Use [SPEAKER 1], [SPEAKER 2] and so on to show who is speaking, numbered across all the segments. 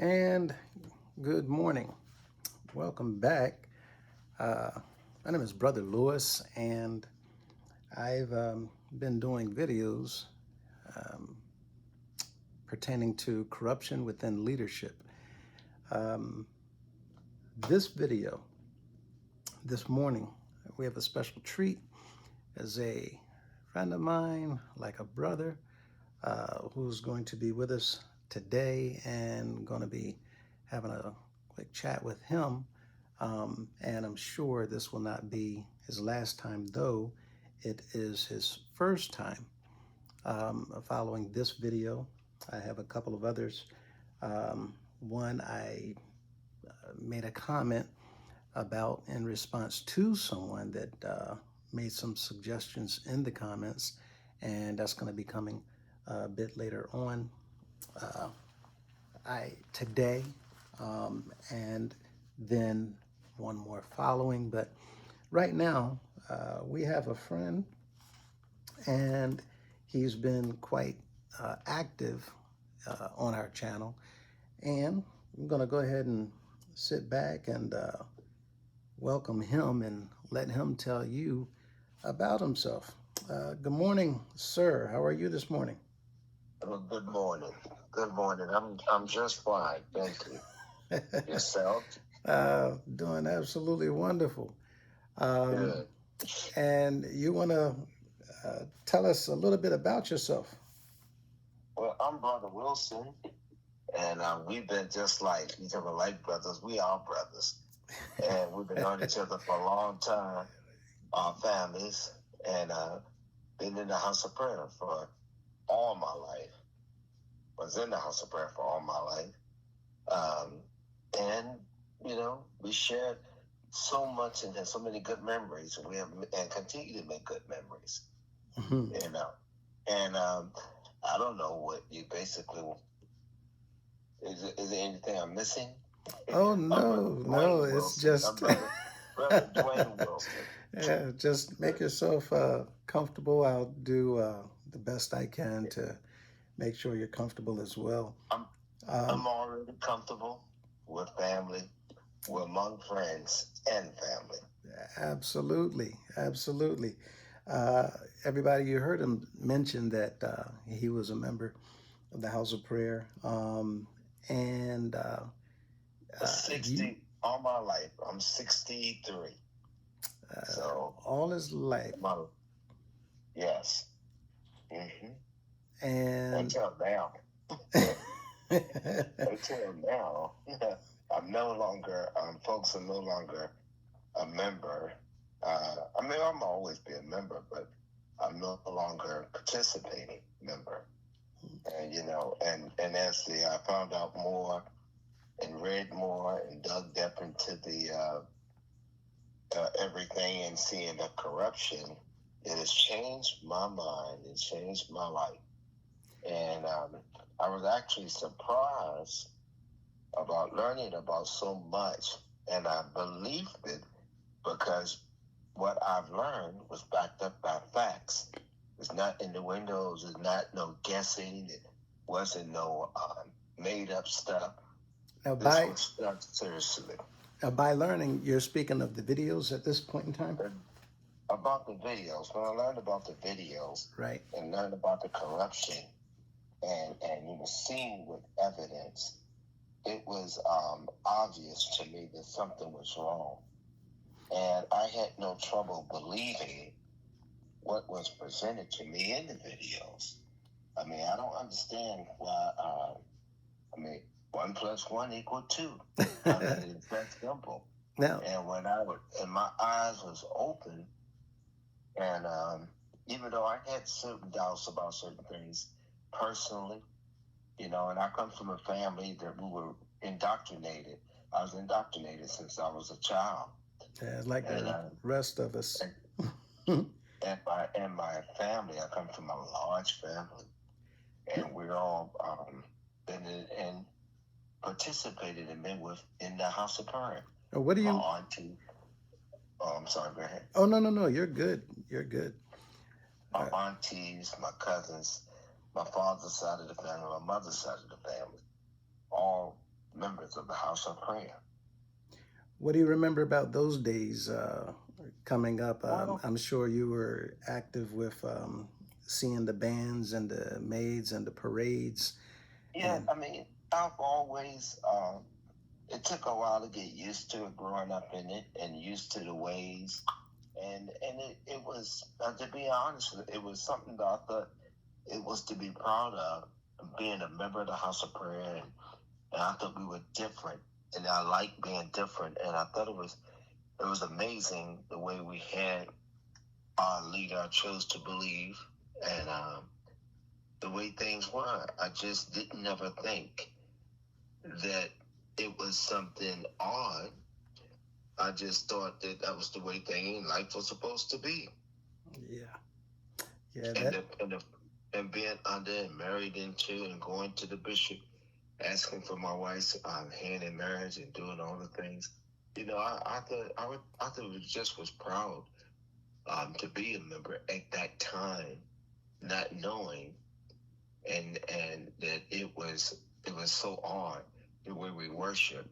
[SPEAKER 1] And good morning. Welcome back. Uh, my name is Brother Lewis, and I've been doing videos um, pertaining to corruption within leadership. Um, this video, this morning, we have a special treat as a friend of mine, like a brother, who's going to be with us today and going to be having a quick chat with him. And I'm sure this will not be his last time, though it is his first time following this video. I have a couple of others. One I made a comment about in response to someone that made some suggestions in the comments, and that's going to be coming a bit later on today, and then one more following. But right now, we have a friend, and he's been quite active on our channel. And I'm going to go ahead and sit back and welcome him and let him tell you about himself. Good morning, sir. How are you this morning?
[SPEAKER 2] Well, good morning. Good morning. I'm just fine. Thank you. Yourself?
[SPEAKER 1] Doing absolutely wonderful.
[SPEAKER 2] Good.
[SPEAKER 1] And you want to tell us a little bit about yourself?
[SPEAKER 2] Well, I'm Brother Wilson, and we've been just like each other, like brothers. We are brothers, and we've been knowing each other for a long time. Our families, and been in the house of prayer for all my life. Was in the house of prayer for all my life, and we shared so much and had so many good memories. We have and continue to make good memories.
[SPEAKER 1] Mm-hmm.
[SPEAKER 2] And I don't know what you basically is there anything I'm missing?
[SPEAKER 1] Oh no, it's just
[SPEAKER 2] Brother Dwayne Wilson.
[SPEAKER 1] Yeah, just make yourself comfortable. I'll do the best I can to make sure you're comfortable as well.
[SPEAKER 2] I'm already comfortable with family. We're among friends and family.
[SPEAKER 1] Absolutely. Everybody, you heard him mention that he was a member of the House of Prayer. And
[SPEAKER 2] 60 all my life. I'm 63. So
[SPEAKER 1] all his life.
[SPEAKER 2] Yes. Mm-hmm.
[SPEAKER 1] And
[SPEAKER 2] until now. Until now, I'm no longer. Folks are no longer a member. I'm always be a member, but I'm no longer participating member. And and as I found out more and read more and dug deep into the everything and seeing the corruption, it has changed my mind. It changed my life, and I was actually surprised about learning about so much, and I believed it because what I've learned was backed up by facts. It's not in the windows. It's not no guessing. It wasn't no made up stuff.
[SPEAKER 1] Now,
[SPEAKER 2] this was stuff seriously.
[SPEAKER 1] By learning, you're speaking of the videos at this point in time?
[SPEAKER 2] About the videos. When I learned about the videos,
[SPEAKER 1] right,
[SPEAKER 2] and learned about the corruption, and seeing with evidence, it was obvious to me that something was wrong. And I had no trouble believing what was presented to me in the videos. I mean, I don't understand why. 1 + 1 = 2. I mean, it's that simple.
[SPEAKER 1] Now,
[SPEAKER 2] and when my eyes was open, and even though I had certain doubts about certain things personally, and I come from a family that we were indoctrinated. I was indoctrinated since I was a child.
[SPEAKER 1] Yeah, like the rest of us.
[SPEAKER 2] And my family, I come from a large family, and we're all been and participated and been in the house of prayer.
[SPEAKER 1] What do you?
[SPEAKER 2] My auntie. Oh, I'm sorry. Go ahead.
[SPEAKER 1] Oh no, you're good. You're good.
[SPEAKER 2] My aunties, my cousins, my father's side of the family, my mother's side of the family, all members of the House of Prayer.
[SPEAKER 1] What do you remember about those days coming up?
[SPEAKER 2] Well,
[SPEAKER 1] I'm sure you were active with seeing the bands and the maids and the parades.
[SPEAKER 2] yeah,
[SPEAKER 1] And
[SPEAKER 2] I mean, I've always, it took a while to get used to it, growing up in it and used to the ways. And it was, to be honest, it was something that I thought it was to be proud of, being a member of the House of Prayer. And I thought we were different. And I liked being different. And I thought it was amazing the way we had our leader I chose to believe. And the way things were, I just didn't never think that it was something odd. I just thought that that was the way things in life was supposed to be.
[SPEAKER 1] yeah, yeah,
[SPEAKER 2] And
[SPEAKER 1] that,
[SPEAKER 2] and being under and married into and going to the bishop, asking for my wife's hand in marriage and doing all the things. I thought it just was proud to be a member at that time, not knowing and that it was so odd the way we worship.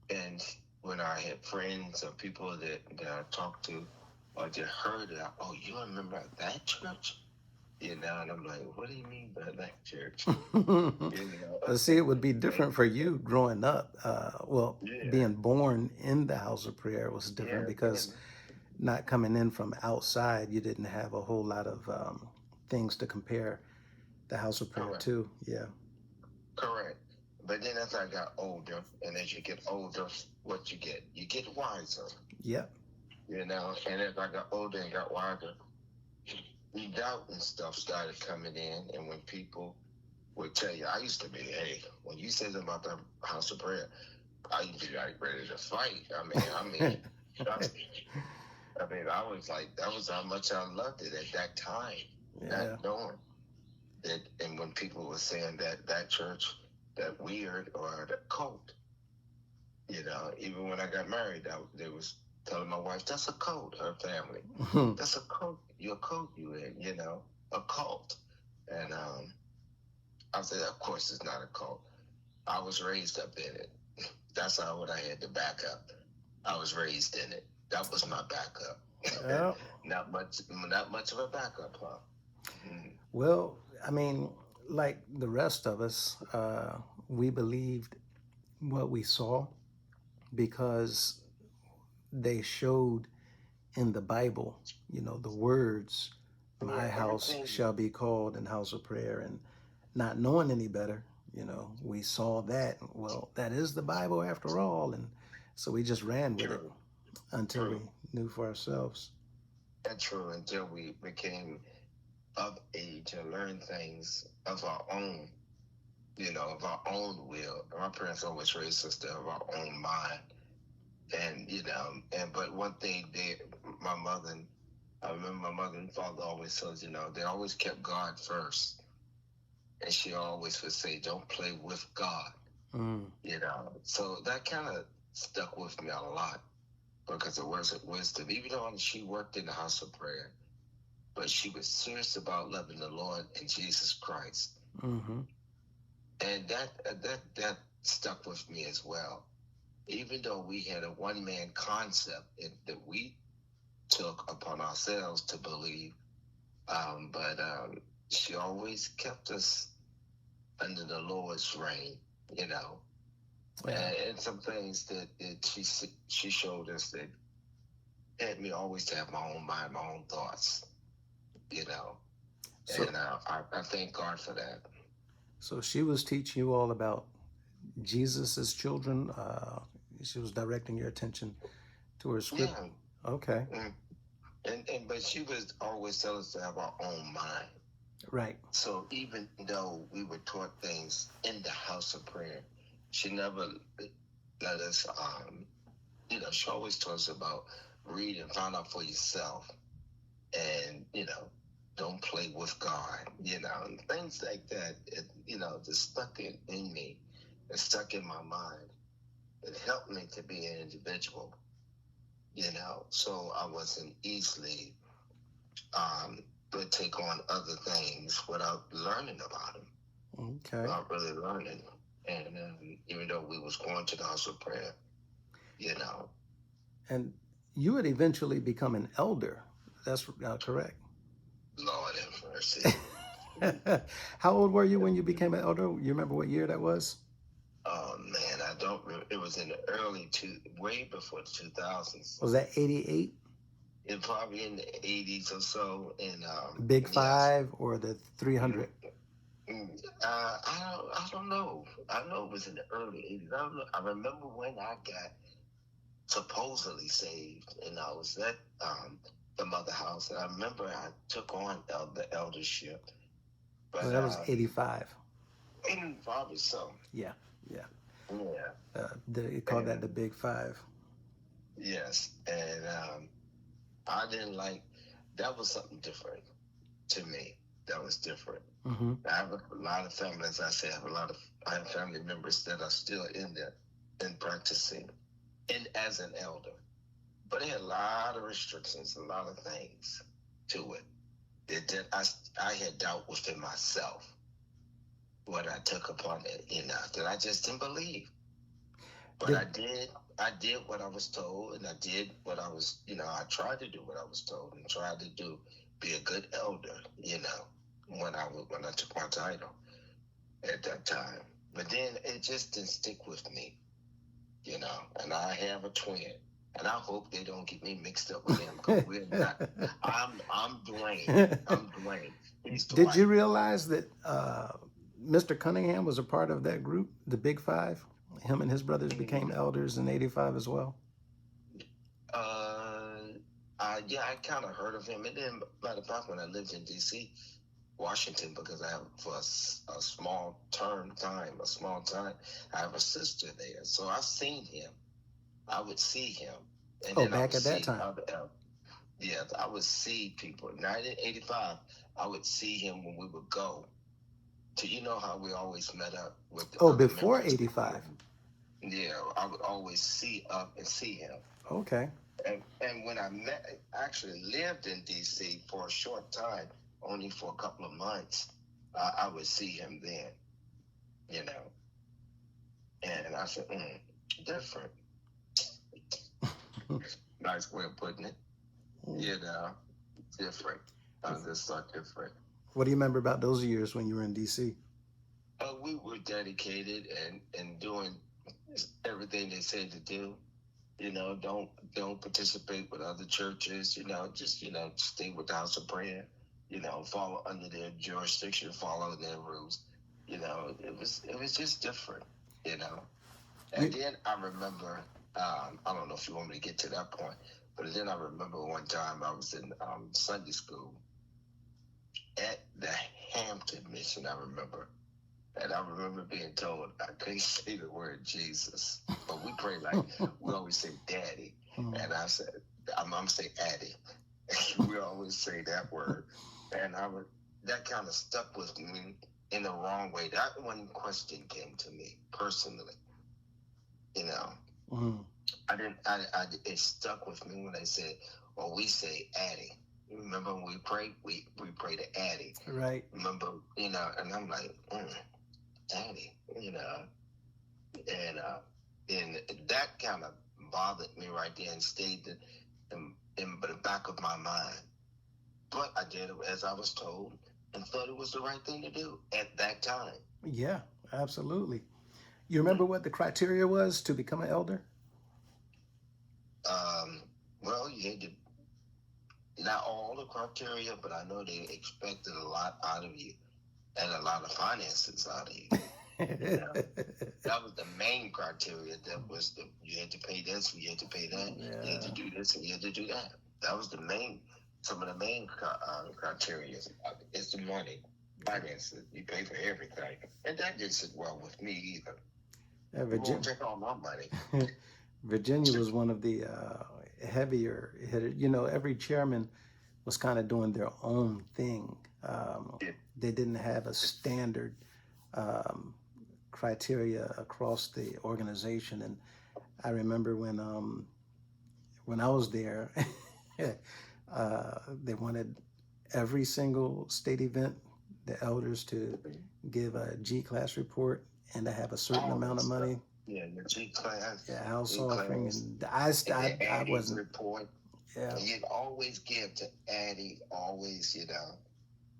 [SPEAKER 2] And when I had friends or people that I talked to or just heard it, oh, you remember that church? And I'm like, what do you mean by that church?
[SPEAKER 1] see, it would be different for you growing up. Well,
[SPEAKER 2] Yeah,
[SPEAKER 1] being born in the house of prayer was different
[SPEAKER 2] yeah,
[SPEAKER 1] because not coming in from outside, you didn't have a whole lot of things to compare the house of prayer
[SPEAKER 2] correct,
[SPEAKER 1] to. Yeah.
[SPEAKER 2] correct. But then as I got older, and as you get older, what you get? You get wiser,
[SPEAKER 1] Yep.
[SPEAKER 2] And as I got older and got wiser, the doubt and stuff started coming in. And when people would tell you, I used to be, hey, when you said about the house of prayer, I used to be like ready to fight. Trust me. I was like, that was how much I loved it at that time, not
[SPEAKER 1] Yeah.
[SPEAKER 2] knowing that. And when people were saying that church, that weird or the cult, even when I got married, they was telling my wife, that's a cult, her family. That's a cult. You're a cult, a cult. And I said, of course it's not a cult. I was raised up in it. That's how what I had to back up. I was raised in it. That was my backup.
[SPEAKER 1] Yeah.
[SPEAKER 2] Not much of a backup, huh? Mm.
[SPEAKER 1] Well, I mean, like the rest of us, we believed what we saw because they showed in the Bible, the words,
[SPEAKER 2] Yeah,
[SPEAKER 1] my house
[SPEAKER 2] everything.
[SPEAKER 1] shall be called an house of prayer. And not knowing any better, we saw that. Well, that is the Bible after all. And so we just ran with it
[SPEAKER 2] True,
[SPEAKER 1] until we
[SPEAKER 2] true,
[SPEAKER 1] knew for ourselves.
[SPEAKER 2] and true. Until we became of age and learned things of our own, of our own will. My parents always raised us to have our own mind, but one thing my mother, I remember my mother and father always says, they always kept God first, and she always would say, "Don't play with God."
[SPEAKER 1] Mm.
[SPEAKER 2] So that kind of stuck with me a lot because it was wisdom. Even though she worked in the house of prayer, but she was serious about loving the Lord and Jesus Christ,
[SPEAKER 1] Mm-hmm.
[SPEAKER 2] and that stuck with me as well. Even though we had a one man concept that we took upon ourselves to believe, but she always kept us under the Lord's reign, you know.
[SPEAKER 1] Yeah.
[SPEAKER 2] And some things that she showed us that had me always to have my own mind, my own thoughts, you know.
[SPEAKER 1] So,
[SPEAKER 2] And I thank God for that.
[SPEAKER 1] so she was teaching you all about Jesus's children. She was directing your attention to her script.
[SPEAKER 2] Yeah.
[SPEAKER 1] Okay.
[SPEAKER 2] Mm. And but she was always telling us to have our own mind.
[SPEAKER 1] Right.
[SPEAKER 2] So even though we were taught things in the house of prayer, she never let us. She always taught us about read and find out for yourself, and don't play with God. And things like that. Just stuck in me. It stuck in my mind. It helped me to be an individual. So I wasn't easily would take on other things without learning about them,
[SPEAKER 1] Okay.
[SPEAKER 2] without really learning. And even though we was going to the house of prayer, you know.
[SPEAKER 1] And you would eventually become an elder. That's correct.
[SPEAKER 2] Lord have mercy.
[SPEAKER 1] How old were you when you became an elder? You remember what year that was?
[SPEAKER 2] Oh man, I don't remember. It was in the way before the 2000s.
[SPEAKER 1] Was that 88?
[SPEAKER 2] It probably in the 80s or so. And
[SPEAKER 1] Big
[SPEAKER 2] yes.
[SPEAKER 1] Five or the 300?
[SPEAKER 2] I don't know. I know it was in the early 80s. I don't know. I remember when I got supposedly saved, and I was at the mother house, and I remember I took on the eldership.
[SPEAKER 1] So
[SPEAKER 2] But
[SPEAKER 1] that was 85.
[SPEAKER 2] probably so.
[SPEAKER 1] Yeah, yeah.
[SPEAKER 2] Yeah.
[SPEAKER 1] They called that the Big Five.
[SPEAKER 2] Yes, and I didn't like. That was something different to me. That was different.
[SPEAKER 1] Mm-hmm.
[SPEAKER 2] I have a lot of family, as I said, I have family members that are still in there and practicing, and as an elder. But it had a lot of restrictions, a lot of things to it. I had dealt with it myself when I took upon it, that I just didn't believe. But I did what I was told, and I did what I was, I tried to do what I was told, and tried to be a good elder, when I took my title at that time. But then it just didn't stick with me, and I have a twin. And I hope they don't get me mixed up with him, because we're not. I'm Dwayne. I'm Dwayne. He's Dwight.
[SPEAKER 1] Did you realize that Mr. Cunningham was a part of that group, the Big Five? Him and his brothers became elders in 85 as well?
[SPEAKER 2] Yeah, I kind of heard of him. And then, matter of fact, when I lived in D.C., Washington, because I have for a small time, I have a sister there. So I've seen him. I would see him. And then
[SPEAKER 1] back at that time.
[SPEAKER 2] Yeah, I would see people. 1985, I would see him when we would go to, how we always met up with the other
[SPEAKER 1] before
[SPEAKER 2] members.
[SPEAKER 1] 85.
[SPEAKER 2] Yeah, I would always see him.
[SPEAKER 1] Okay.
[SPEAKER 2] And when I actually lived in D.C. for a short time, only for a couple of months, I would see him then, And I said, different. Nice way of putting it. Different. Just so different.
[SPEAKER 1] What do you remember about those years when you were in D.C.?
[SPEAKER 2] We were dedicated and doing everything they said to do. Don't participate with other churches. Just stay with the house of prayer. Follow under their jurisdiction, follow their rules. It was just different. And then I remember, I don't know if you want me to get to that point, but then I remember one time I was in Sunday school at the Hampton Mission. I remember. And I remember being told I couldn't say the word Jesus, but we pray like we always say Daddy. And I said, I'm gonna say Addy. We always say that word, and that kind of stuck with me in the wrong way. That one question came to me personally. I didn't. It stuck with me when they said, "Well, we say Addy." Remember when we pray, we pray to Addy.
[SPEAKER 1] Right.
[SPEAKER 2] Remember, and I'm like. Daddy, and that kind of bothered me right there and stayed in the back of my mind. But I did it as I was told and thought it was the right thing to do at that time.
[SPEAKER 1] Yeah, absolutely. You remember what the criteria was to become an elder?
[SPEAKER 2] Well, you had to, not all the criteria, but I know they expected a lot out of you and a lot of finances out of you. That was the main criteria. That was you had to pay this, you had to pay that, you had to do this, and you had to do that. That was some of the main criteria. It's the money, finances. You pay for everything, and that didn't sit well with me either. Virginia take all my money.
[SPEAKER 1] Virginia was one of the heavier hitters. Every chairman was kind of doing their own thing. They didn't have a standard criteria across the organization. And I remember when I was there, they wanted every single state event, the elders to give a G-class report and to have a certain amount of
[SPEAKER 2] Always,
[SPEAKER 1] money.
[SPEAKER 2] yeah, your G class,
[SPEAKER 1] Yeah, house
[SPEAKER 2] E
[SPEAKER 1] offering,
[SPEAKER 2] class,
[SPEAKER 1] and
[SPEAKER 2] and the
[SPEAKER 1] I
[SPEAKER 2] Addie's
[SPEAKER 1] wasn't.
[SPEAKER 2] report.
[SPEAKER 1] Yeah,
[SPEAKER 2] And you'd always give to Addie, always,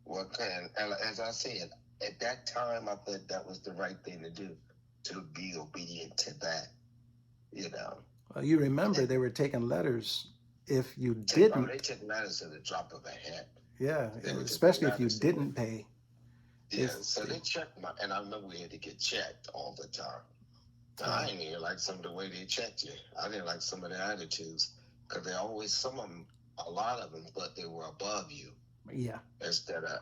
[SPEAKER 2] what kind. And as I said, at that time, I thought that was the right thing to do, to be obedient to that, you know.
[SPEAKER 1] well, you remember they were taking letters if you
[SPEAKER 2] They
[SPEAKER 1] didn't.
[SPEAKER 2] took letters at the drop of a hat.
[SPEAKER 1] Yeah,
[SPEAKER 2] They were taking
[SPEAKER 1] especially if you
[SPEAKER 2] letters.
[SPEAKER 1] didn't pay.
[SPEAKER 2] Yeah, so they checked and I know we had to get checked all the time. And I didn't even like some of the way they checked you. I didn't like some of their attitudes because they always, some of them, a lot of them thought they were above you.
[SPEAKER 1] Yeah.
[SPEAKER 2] Instead of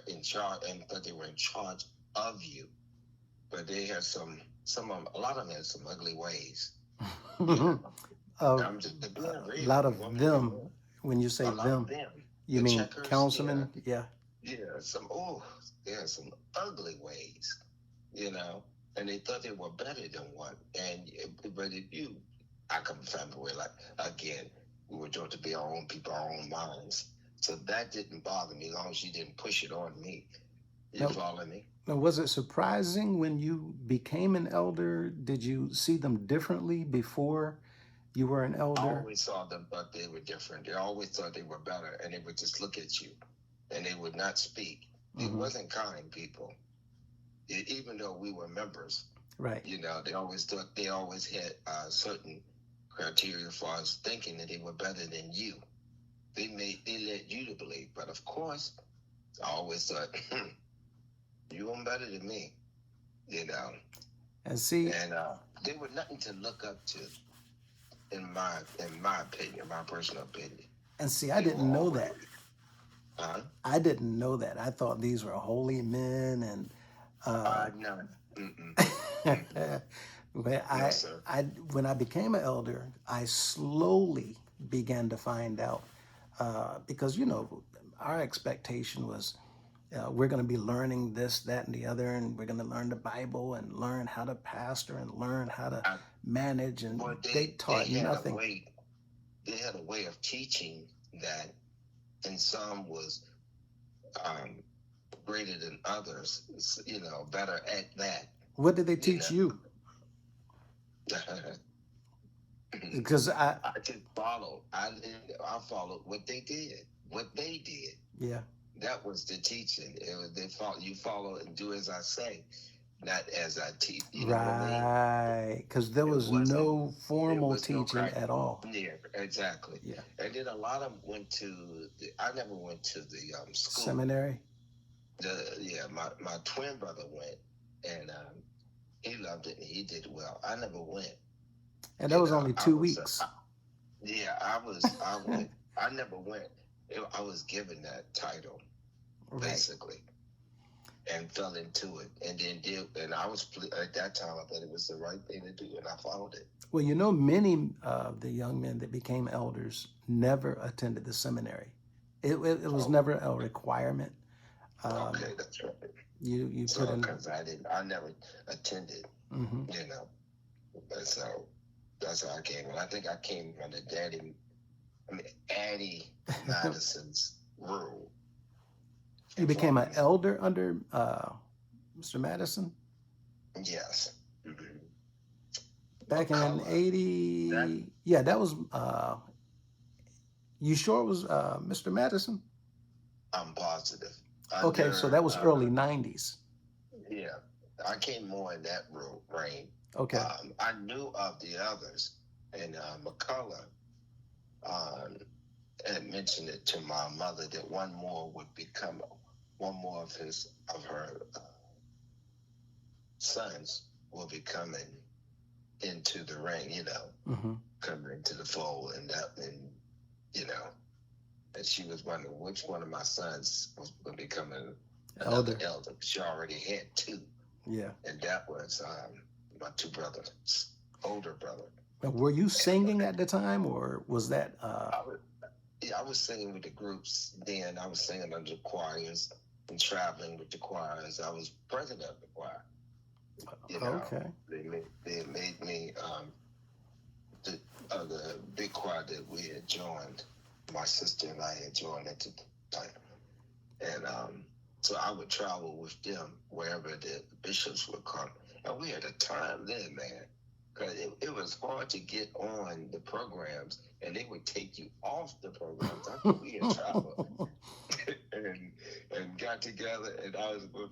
[SPEAKER 2] in charge, and thought they were in charge of you. But they had some of them, a lot of them had some ugly ways. I'm just
[SPEAKER 1] a lot of them. When you say them, you mean
[SPEAKER 2] checkers,
[SPEAKER 1] councilmen? Yeah.
[SPEAKER 2] Yeah, they had some ugly ways, and they thought they were better than one. But if you, I come from a family where, like, again, we were taught to be our own people, our own minds. So that didn't bother me as long as you didn't push it on me. You follow me?
[SPEAKER 1] Now, was it surprising when you became an elder? Did you see them differently before you were an elder?
[SPEAKER 2] I always saw them, but they were different. They always thought they were better, and they would just look at you, and they would not speak. It wasn't kind people, even though we were members.
[SPEAKER 1] Right.
[SPEAKER 2] They always thought they always had certain criteria for us thinking that they were better than you. They led you to believe, but of course, I always thought, you were better than me,
[SPEAKER 1] And see,
[SPEAKER 2] and they were nothing to look up to, in my opinion, my personal opinion.
[SPEAKER 1] And see, I didn't know that.
[SPEAKER 2] Huh?
[SPEAKER 1] I didn't know that. I thought these were holy men, and
[SPEAKER 2] no.
[SPEAKER 1] When I became an elder, I slowly began to find out because our expectation was we're going to be learning this, that, and the other, and we're going to learn the Bible and learn how to pastor and learn how to manage, and they taught nothing.
[SPEAKER 2] They had a way of teaching that, and some was greater than others, better at that.
[SPEAKER 1] What did they teach you? Because I
[SPEAKER 2] just followed. I followed what they did. Yeah. That was the teaching. It was you follow and do as I say, not as I teach.
[SPEAKER 1] Right. Because there was no formal teaching at all.
[SPEAKER 2] Yeah, exactly.
[SPEAKER 1] Yeah.
[SPEAKER 2] And then a lot of them went to. I never went to the school.
[SPEAKER 1] Seminary.
[SPEAKER 2] My twin brother went, and he loved it and he did well. I never went.
[SPEAKER 1] And that was only 2 weeks.
[SPEAKER 2] I went. I never went. I was given that title, basically, and fell into it, and then and I was at that time. I thought it was the right thing to do, and I followed it.
[SPEAKER 1] Well, many of the young men that became elders never attended the seminary. It was never a requirement.
[SPEAKER 2] Okay, that's right.
[SPEAKER 1] You put in
[SPEAKER 2] because I never attended. And so that's how I came. And I think I came from Addie Madison's rule.
[SPEAKER 1] You became an elder under Mr. Madison?
[SPEAKER 2] Yes.
[SPEAKER 1] Back in 80. Yeah, that was. You sure it was Mr. Madison?
[SPEAKER 2] I'm positive.
[SPEAKER 1] Okay, so that was early 90s.
[SPEAKER 2] Yeah, I came more in that reign.
[SPEAKER 1] Okay.
[SPEAKER 2] I knew of the others, and McCullough had mentioned it to my mother that one more of her sons will be coming into the ring, coming into the fold, and she was wondering which one of my sons was going to become another elder. She already had two.
[SPEAKER 1] Yeah.
[SPEAKER 2] And that was my two brothers, older brother.
[SPEAKER 1] Were you singing at the time, or was that?
[SPEAKER 2] I was singing with the groups then. I was singing under choirs and traveling with the choirs. I was president of the choir.
[SPEAKER 1] Okay.
[SPEAKER 2] They made me the big choir that we had joined. My sister and I had joined at the time, and so I would travel with them wherever the bishops would come, And we had a time then, man. Because it was hard to get on the programs, and they would take you off the programs. I think we had traveled and got together, and I was with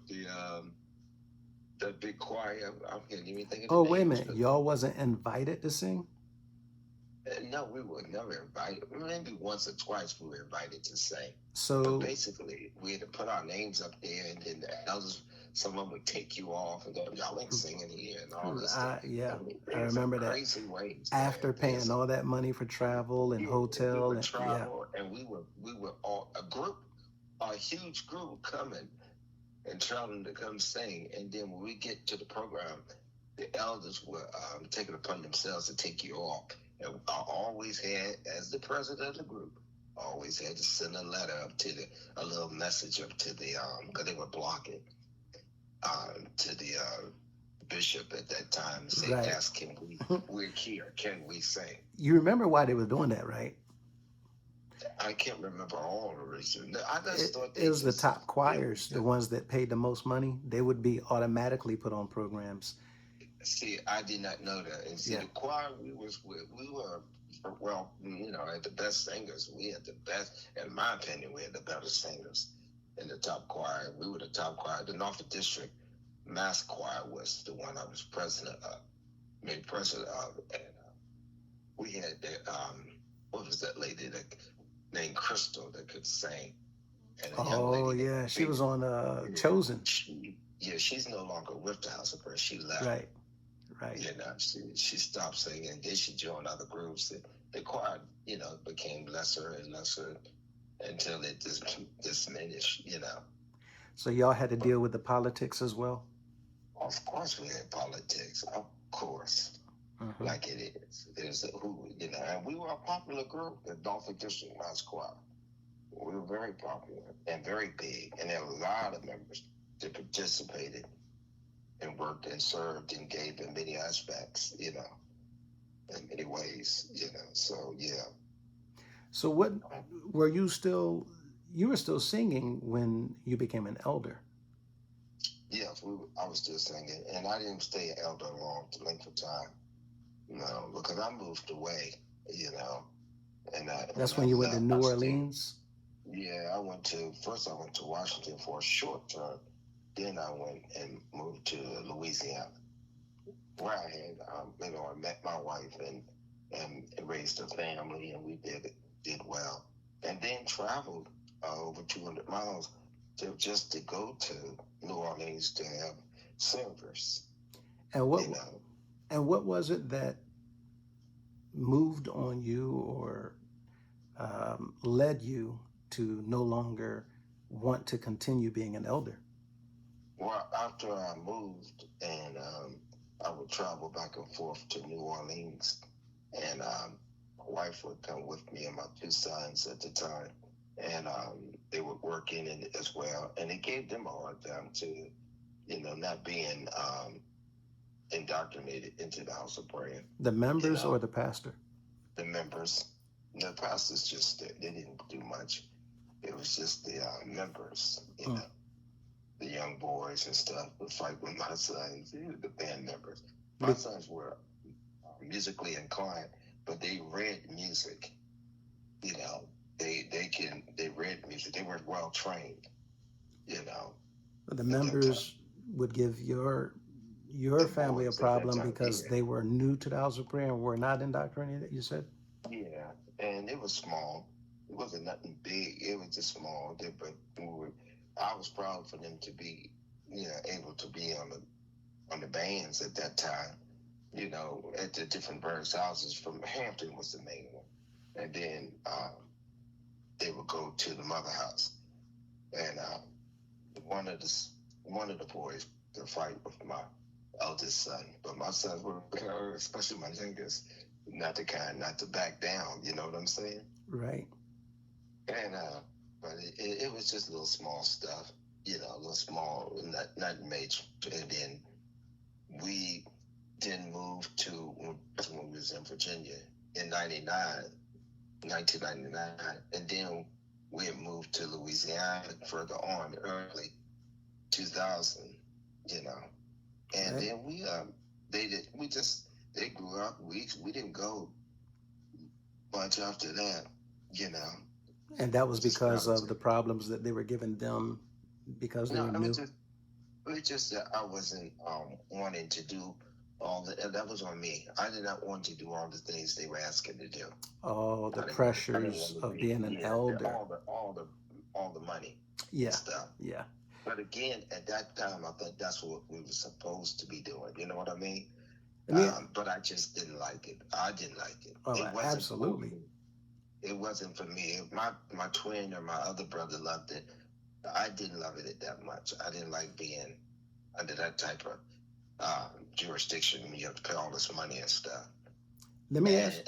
[SPEAKER 2] the big choir. I can't even think of
[SPEAKER 1] Oh,
[SPEAKER 2] the
[SPEAKER 1] wait a
[SPEAKER 2] names.
[SPEAKER 1] minute. Y'all wasn't invited to sing?
[SPEAKER 2] No, we were never invited. Maybe once or twice we were invited to sing. But
[SPEAKER 1] So,
[SPEAKER 2] basically, we had to put our names up there, and then the elders, someone would take you off and go, y'all ain't singing here and all this stuff.
[SPEAKER 1] yeah,
[SPEAKER 2] I mean,
[SPEAKER 1] I
[SPEAKER 2] there's some
[SPEAKER 1] remember that.
[SPEAKER 2] crazy ways, man.
[SPEAKER 1] After
[SPEAKER 2] There's
[SPEAKER 1] paying all that money for travel and
[SPEAKER 2] we
[SPEAKER 1] hotel
[SPEAKER 2] would
[SPEAKER 1] and yeah,
[SPEAKER 2] travel, and we were all a huge group coming and traveling to come sing. And then when we get to the program, the elders were taking it upon themselves to take you off. And I always had, as the president of the group, I always had to send a letter up to a little message up to the, because they were blocking, to the bishop at that time and say,
[SPEAKER 1] right.
[SPEAKER 2] ask him, we're here, can we sing?
[SPEAKER 1] You remember why they were doing that, right?
[SPEAKER 2] I can't remember all the reasons. I just thought
[SPEAKER 1] It was the top choirs, the ones that paid the most money. They would be automatically put on programs.
[SPEAKER 2] See, I did not know that. And see,
[SPEAKER 1] Yeah.
[SPEAKER 2] the choir we were, well, at the best singers. We had the best, in my opinion, we had the better singers in the top choir. We were the top choir. The Norfolk District Mass Choir was the one I was made president of. And we had what was that lady named Crystal that could sing? And a young lady.
[SPEAKER 1] Yeah, she was on Chosen.
[SPEAKER 2] She's no longer with the House of Prayer. She left.
[SPEAKER 1] Right.
[SPEAKER 2] She stopped singing, and then she joined other groups. The choir, became lesser and lesser until it just diminished.
[SPEAKER 1] So y'all had to deal with the politics as well.
[SPEAKER 2] Of course, we had politics. Of course, like it is. There's and we were a popular group, the Norfolk District Mass Choir. We were very popular and very big, and there were a lot of members that participated and worked and served and gave in many aspects, in many ways, so yeah.
[SPEAKER 1] So what were you were still singing when you became an elder?
[SPEAKER 2] Yes, I was still singing, and I didn't stay an elder a long length of time, because I moved away, and
[SPEAKER 1] That's when you went to New Orleans?
[SPEAKER 2] Yeah, I went to Washington for a short term. Then I went and moved to Louisiana, where I had, I met my wife and raised a family, and we did well. And then traveled over 200 miles just to go to New Orleans to have service.
[SPEAKER 1] And what was it that moved on you or led you to no longer want to continue being an elder?
[SPEAKER 2] Well, after I moved, and I would travel back and forth to New Orleans, and my wife would come with me and my two sons at the time, and they were working in it as well, and it gave them a hard time to, not being indoctrinated into the House of Prayer.
[SPEAKER 1] The members or the pastor?
[SPEAKER 2] The members. The pastors they didn't do much. It was just the members, the young boys and stuff would fight with my sons, the band members. My sons were musically inclined, but they read music. They read music. They were well trained.
[SPEAKER 1] The members would give your family a problem because they were new to the House of Prayer and were not indoctrinated, you said?
[SPEAKER 2] Yeah, and it was small. It wasn't nothing big. It was just small. But I was proud for them to be, able to be on the bands at that time. At the different various houses. From Hampton was the main one, and then they would go to the mother house, and one of the boys to fight with my eldest son, but my sons were, especially my youngest, not to back down. You know what I'm saying?
[SPEAKER 1] Right.
[SPEAKER 2] And but it was just little small stuff, a little small, not major. And then we then moved to when we was in Virginia in 1999, and then we had moved to Louisiana further on, early 2000, And
[SPEAKER 1] Right.
[SPEAKER 2] then they grew up. We didn't go much after that, you know.
[SPEAKER 1] And that was
[SPEAKER 2] Just
[SPEAKER 1] because
[SPEAKER 2] kind of
[SPEAKER 1] of the problems that they were giving them because they
[SPEAKER 2] no,
[SPEAKER 1] were new.
[SPEAKER 2] it was just that I wasn't wanting to do all the. And that was on me. I did not want to do all the things they were asking to do.
[SPEAKER 1] All the
[SPEAKER 2] I didn't
[SPEAKER 1] pressures
[SPEAKER 2] want to
[SPEAKER 1] of
[SPEAKER 2] be
[SPEAKER 1] being an elder.
[SPEAKER 2] all the money and
[SPEAKER 1] Yeah.
[SPEAKER 2] stuff.
[SPEAKER 1] Yeah.
[SPEAKER 2] But again, at that time, I thought that's what we were supposed to be doing. You know what I mean?
[SPEAKER 1] Let me,
[SPEAKER 2] But I just didn't like it. I didn't like it.
[SPEAKER 1] oh,
[SPEAKER 2] It wasn't for
[SPEAKER 1] absolutely.
[SPEAKER 2] me. It wasn't for me. If my twin or my other brother loved it, I didn't love it that much. I didn't like being under that type of jurisdiction. You have to pay all this money and stuff.
[SPEAKER 1] Let me
[SPEAKER 2] And
[SPEAKER 1] ask.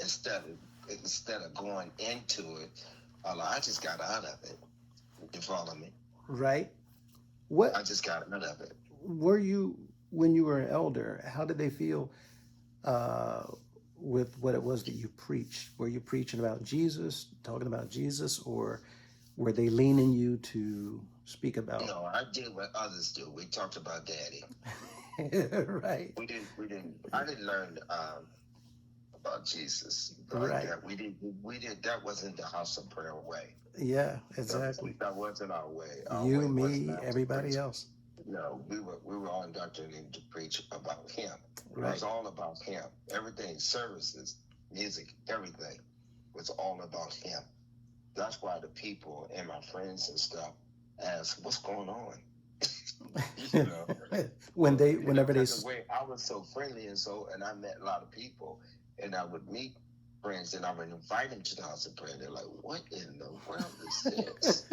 [SPEAKER 2] instead of going into it, I just got out of it. You follow me?
[SPEAKER 1] Right.
[SPEAKER 2] I
[SPEAKER 1] What
[SPEAKER 2] just got out of it.
[SPEAKER 1] were you when you were an elder? How did they feel uh, with what it was that you preached? Were you preaching about Jesus, talking about Jesus, or were they leaning you to speak about?
[SPEAKER 2] No, I did what others do. We talked about Daddy.
[SPEAKER 1] Right.
[SPEAKER 2] We didn't. We didn't. I didn't learn about Jesus like
[SPEAKER 1] Right.
[SPEAKER 2] that. We did. We did. That wasn't the house of prayer way.
[SPEAKER 1] Yeah. Exactly.
[SPEAKER 2] That wasn't our way. Our
[SPEAKER 1] You,
[SPEAKER 2] way was
[SPEAKER 1] me,
[SPEAKER 2] not to
[SPEAKER 1] everybody
[SPEAKER 2] preach.
[SPEAKER 1] else.
[SPEAKER 2] No, we were all indoctrinated to preach about Him. It
[SPEAKER 1] Right.
[SPEAKER 2] was all about Him. Everything, services, music, everything was all about Him. That's why the people and my friends and stuff ask, "What's going on?" You know,
[SPEAKER 1] Whenever they,
[SPEAKER 2] because the way I was so friendly and I met a lot of people, and I would meet friends, and I would invite them to the house of prayer. They're like, "What in the world is this?"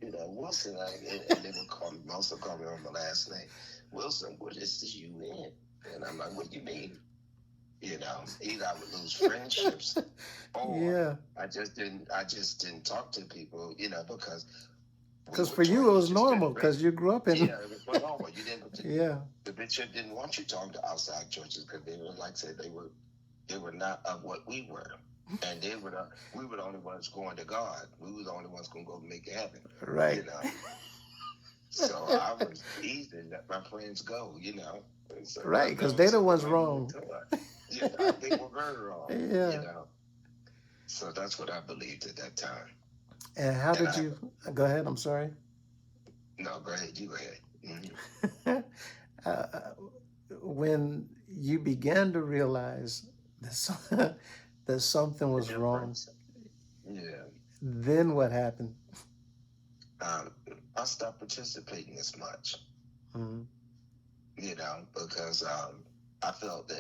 [SPEAKER 2] You know, Wilson, and they would call me, also call me on my last name, Wilson. What is this you in? And I'm like, "What do you mean?" You know, either I would lose friendships, or
[SPEAKER 1] yeah.
[SPEAKER 2] I just didn't talk to people, you know, because we
[SPEAKER 1] Because
[SPEAKER 2] were
[SPEAKER 1] for you
[SPEAKER 2] taught
[SPEAKER 1] it
[SPEAKER 2] you
[SPEAKER 1] was
[SPEAKER 2] just
[SPEAKER 1] normal
[SPEAKER 2] couldn't bring.
[SPEAKER 1] because you grew up in.
[SPEAKER 2] Yeah, it was normal. You didn't.
[SPEAKER 1] Yeah.
[SPEAKER 2] The bishop didn't want you talking to outside churches because they were, like I said, they were not of what we were, and we were the only ones going to God. We were the only ones going to go make heaven.
[SPEAKER 1] Right.
[SPEAKER 2] You know. So I was easy and let my friends go. You know. And so
[SPEAKER 1] Right. Because they're the ones wrong.
[SPEAKER 2] Yeah, they were very wrong.
[SPEAKER 1] Yeah.
[SPEAKER 2] You know. So that's what I believed at that time.
[SPEAKER 1] And how did you go ahead? I'm sorry.
[SPEAKER 2] No, go ahead. You go ahead.
[SPEAKER 1] Mm-hmm. When you began to realize that, that something was wrong,
[SPEAKER 2] yeah.
[SPEAKER 1] then what happened?
[SPEAKER 2] I stopped participating as much.
[SPEAKER 1] Mm-hmm.
[SPEAKER 2] You know, because I thought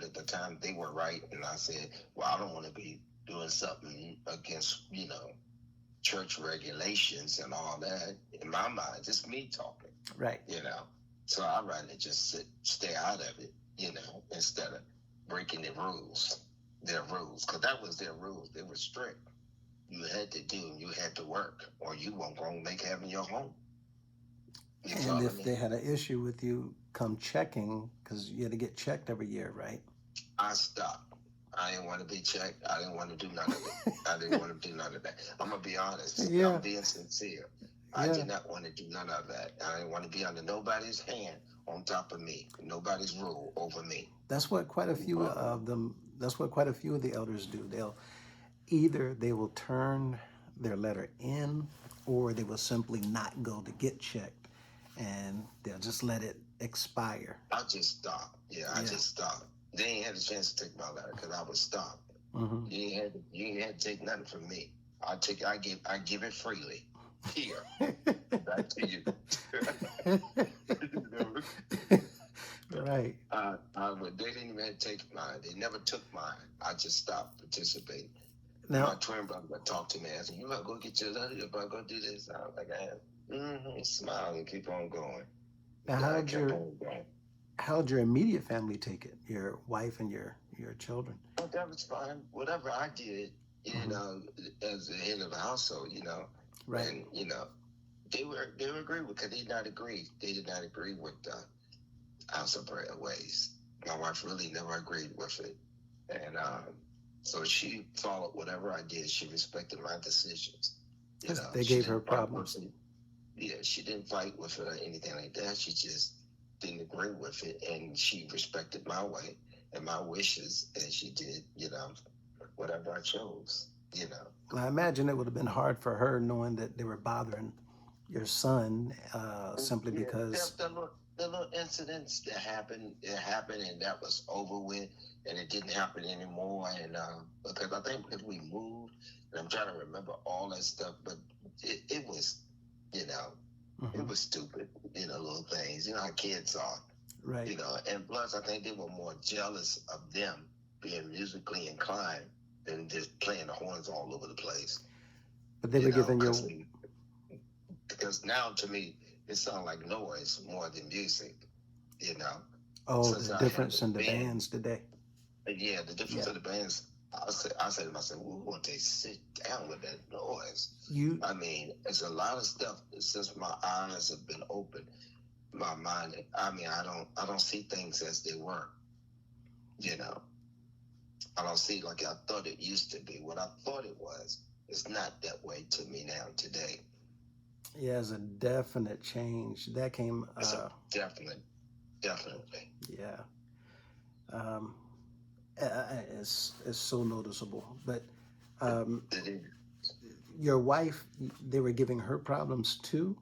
[SPEAKER 2] at the time they were right, and I said, well, I don't want to be doing something against, you know, church regulations and all that. In my mind, just me talking.
[SPEAKER 1] Right.
[SPEAKER 2] You know, so I'd rather just stay out of it, you know, instead of breaking their rules, because that was their rules. They were strict. You had to do, you had to work, or you weren't going to make heaven your home.
[SPEAKER 1] And if they had an issue with you, come checking, because you had to get checked every year, right?
[SPEAKER 2] I stopped. I didn't want to be checked. I didn't want to do none of it. I didn't want to do none of that. I'm going to be honest.
[SPEAKER 1] Yeah.
[SPEAKER 2] I'm being sincere. I did not want to do none of that. I didn't want to be under nobody's hand on top of me, nobody's rule over me.
[SPEAKER 1] That's what quite a few of them, that's what quite a few of the elders do. They will turn their letter in, or they will simply not go to get checked, and they'll just let it expire.
[SPEAKER 2] I just stopped. I just stopped. They ain't had a chance to take my letter because I was stopped.
[SPEAKER 1] Mm-hmm.
[SPEAKER 2] You ain't had to take nothing from me. I give it freely. Here, back to you.
[SPEAKER 1] Right.
[SPEAKER 2] They didn't even have to take mine. They never took mine. I just stopped participating.
[SPEAKER 1] Now,
[SPEAKER 2] my twin brother would talk to me and said, "You might go get your letter. You might go do this." I was like, "I am." Smile and keep on going.
[SPEAKER 1] Now, how'd your immediate family take it? Your wife and your children?
[SPEAKER 2] Oh, that was fine. Whatever I did, you know, as the head of the household, you know,
[SPEAKER 1] right?
[SPEAKER 2] And you know, they were agreeing with, because they did not agree. They did not agree with the house of prayer ways. My wife really never agreed with it, and so she followed whatever I did. She respected my decisions. You know,
[SPEAKER 1] they gave her problems.
[SPEAKER 2] Yeah, she didn't fight with it or anything like that. She just didn't agree with it, and she respected my way and my wishes, and she did, whatever I chose.
[SPEAKER 1] I imagine it would have been hard for her knowing that they were bothering your son simply
[SPEAKER 2] Yeah,
[SPEAKER 1] because.
[SPEAKER 2] the little incidents that happened, it happened, and that was over with, and it didn't happen anymore. And because I think because we moved, and I'm trying to remember all that stuff, but it was, you know, it
[SPEAKER 1] Mhm.
[SPEAKER 2] was stupid, little things. You know how kids are,
[SPEAKER 1] Right.
[SPEAKER 2] and plus I think they were more jealous of them being musically inclined than just playing the horns all over the place,
[SPEAKER 1] But they were giving
[SPEAKER 2] because
[SPEAKER 1] you.
[SPEAKER 2] now to me it sounds like noise more than music, you know.
[SPEAKER 1] Oh,
[SPEAKER 2] Since
[SPEAKER 1] the
[SPEAKER 2] I have
[SPEAKER 1] difference
[SPEAKER 2] the
[SPEAKER 1] in the
[SPEAKER 2] band,
[SPEAKER 1] bands today.
[SPEAKER 2] yeah, the difference
[SPEAKER 1] Yeah.
[SPEAKER 2] of the bands. I said to myself, well, won't they sit down with that noise?
[SPEAKER 1] You.
[SPEAKER 2] I mean, it's a lot of stuff since my eyes have been open, my mind. I mean, I don't see things as they were. You know, I don't see like I thought it used to be. What I thought it was, it's not that way to me now today.
[SPEAKER 1] Yeah, it's a definite change that came.
[SPEAKER 2] It's a definitely.
[SPEAKER 1] Yeah. Um, it's so noticeable. But um,
[SPEAKER 2] It,
[SPEAKER 1] your wife, they were giving her problems too.